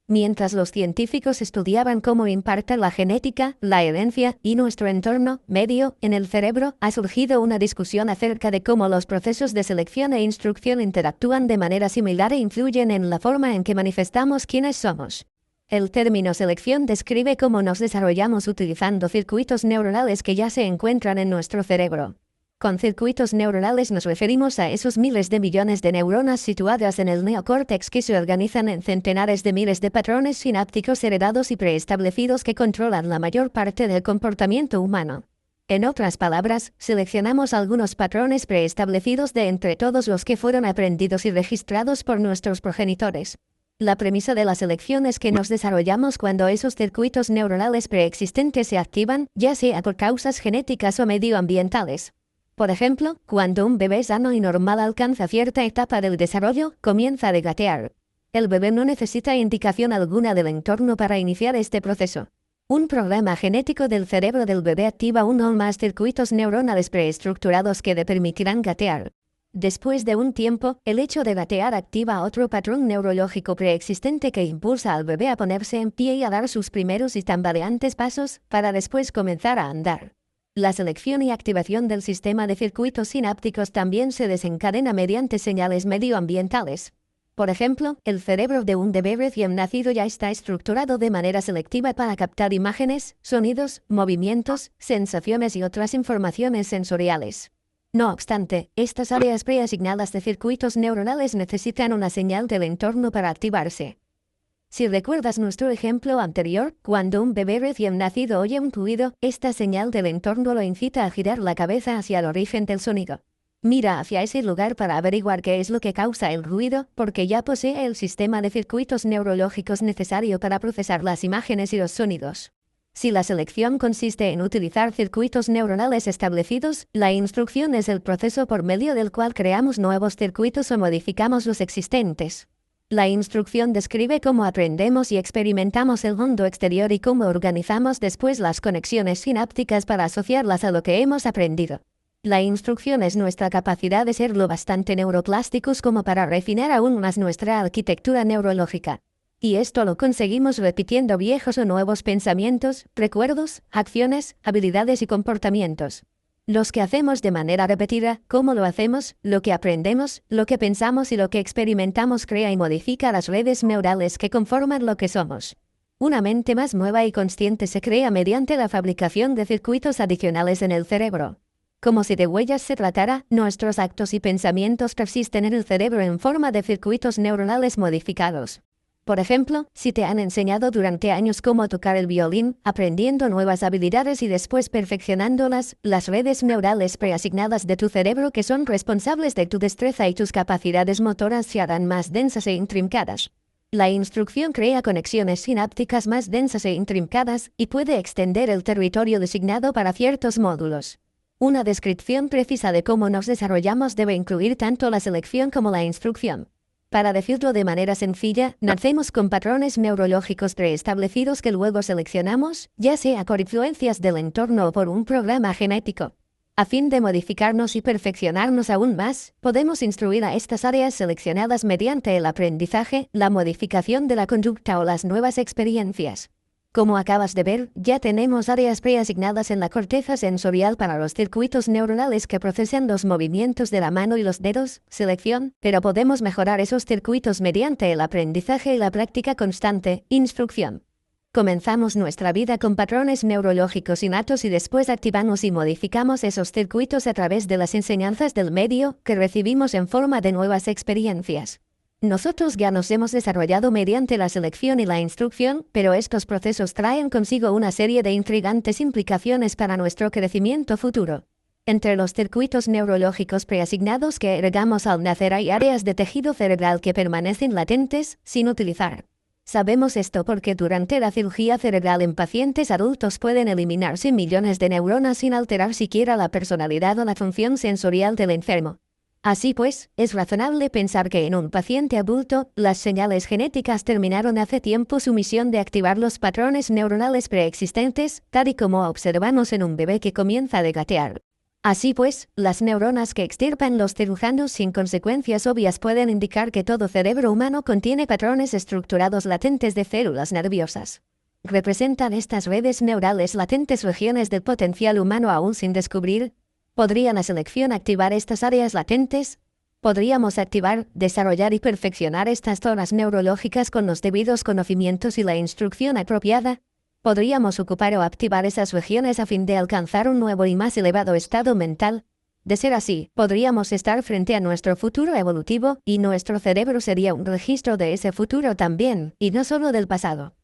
Mientras los científicos estudiaban cómo impacta la genética, la herencia y nuestro entorno medio en el cerebro, ha surgido una discusión acerca de cómo los procesos de selección e instrucción interactúan de manera similar e influyen en la forma en que manifestamos quiénes somos. El término selección describe cómo nos desarrollamos utilizando circuitos neuronales que ya se encuentran en nuestro cerebro. Con circuitos neuronales nos referimos a esos miles de millones de neuronas situadas en el neocórtex que se organizan en centenares de miles de patrones sinápticos heredados y preestablecidos que controlan la mayor parte del comportamiento humano. En otras palabras, seleccionamos algunos patrones preestablecidos de entre todos los que fueron aprendidos y registrados por nuestros progenitores. La premisa de la selección es que nos desarrollamos cuando esos circuitos neuronales preexistentes se activan, ya sea por causas genéticas o medioambientales. Por ejemplo, cuando un bebé sano y normal alcanza cierta etapa del desarrollo, comienza a gatear. El bebé no necesita indicación alguna del entorno para iniciar este proceso. Un programa genético del cerebro del bebé activa uno o más circuitos neuronales preestructurados que le permitirán gatear. Después de un tiempo, el hecho de gatear activa otro patrón neurológico preexistente que impulsa al bebé a ponerse en pie y a dar sus primeros y tambaleantes pasos, para después comenzar a andar. La selección y activación del sistema de circuitos sinápticos también se desencadena mediante señales medioambientales. Por ejemplo, el cerebro de un bebé recién nacido ya está estructurado de manera selectiva para captar imágenes, sonidos, movimientos, sensaciones y otras informaciones sensoriales. No obstante, estas áreas preasignadas de circuitos neuronales necesitan una señal del entorno para activarse. Si recuerdas nuestro ejemplo anterior, cuando un bebé recién nacido oye un ruido, esta señal del entorno lo incita a girar la cabeza hacia el origen del sonido. Mira hacia ese lugar para averiguar qué es lo que causa el ruido, porque ya posee el sistema de circuitos neurológicos necesario para procesar las imágenes y los sonidos. Si la selección consiste en utilizar circuitos neuronales establecidos, la instrucción es el proceso por medio del cual creamos nuevos circuitos o modificamos los existentes. La instrucción describe cómo aprendemos y experimentamos el mundo exterior y cómo organizamos después las conexiones sinápticas para asociarlas a lo que hemos aprendido. La instrucción es nuestra capacidad de ser lo bastante neuroplásticos como para refinar aún más nuestra arquitectura neurológica. Y esto lo conseguimos repitiendo viejos o nuevos pensamientos, recuerdos, acciones, habilidades y comportamientos. Los que hacemos de manera repetida, cómo lo hacemos, lo que aprendemos, lo que pensamos y lo que experimentamos crea y modifica las redes neurales que conforman lo que somos. Una mente más nueva y consciente se crea mediante la fabricación de circuitos adicionales en el cerebro. Como si de huellas se tratara, nuestros actos y pensamientos persisten en el cerebro en forma de circuitos neuronales modificados. Por ejemplo, si te han enseñado durante años cómo tocar el violín, aprendiendo nuevas habilidades y después perfeccionándolas, las redes neurales preasignadas de tu cerebro que son responsables de tu destreza y tus capacidades motoras se harán más densas e intrincadas. La instrucción crea conexiones sinápticas más densas e intrincadas y puede extender el territorio designado para ciertos módulos. Una descripción precisa de cómo nos desarrollamos debe incluir tanto la selección como la instrucción. Para decirlo de manera sencilla, nacemos con patrones neurológicos preestablecidos que luego seleccionamos, ya sea por influencias del entorno o por un programa genético. A fin de modificarnos y perfeccionarnos aún más, podemos instruir a estas áreas seleccionadas mediante el aprendizaje, la modificación de la conducta o las nuevas experiencias. Como acabas de ver, ya tenemos áreas preasignadas en la corteza sensorial para los circuitos neuronales que procesan los movimientos de la mano y los dedos, selección, pero podemos mejorar esos circuitos mediante el aprendizaje y la práctica constante, instrucción. Comenzamos nuestra vida con patrones neurológicos innatos y después activamos y modificamos esos circuitos a través de las enseñanzas del medio que recibimos en forma de nuevas experiencias. Nosotros ya nos hemos desarrollado mediante la selección y la instrucción, pero estos procesos traen consigo una serie de intrigantes implicaciones para nuestro crecimiento futuro. Entre los circuitos neurológicos preasignados que heredamos al nacer hay áreas de tejido cerebral que permanecen latentes, sin utilizar. Sabemos esto porque durante la cirugía cerebral en pacientes adultos pueden eliminarse millones de neuronas sin alterar siquiera la personalidad o la función sensorial del enfermo. Así pues, es razonable pensar que en un paciente adulto, las señales genéticas terminaron hace tiempo su misión de activar los patrones neuronales preexistentes, tal y como observamos en un bebé que comienza a gatear. Así pues, las neuronas que extirpan los cirujanos sin consecuencias obvias pueden indicar que todo cerebro humano contiene patrones estructurados latentes de células nerviosas. ¿Representan estas redes neurales latentes regiones del potencial humano aún sin descubrir? ¿Podría la selección activar estas áreas latentes? ¿Podríamos activar, desarrollar y perfeccionar estas zonas neurológicas con los debidos conocimientos y la instrucción apropiada? ¿Podríamos ocupar o activar esas regiones a fin de alcanzar un nuevo y más elevado estado mental? De ser así, podríamos estar frente a nuestro futuro evolutivo, y nuestro cerebro sería un registro de ese futuro también, y no solo del pasado.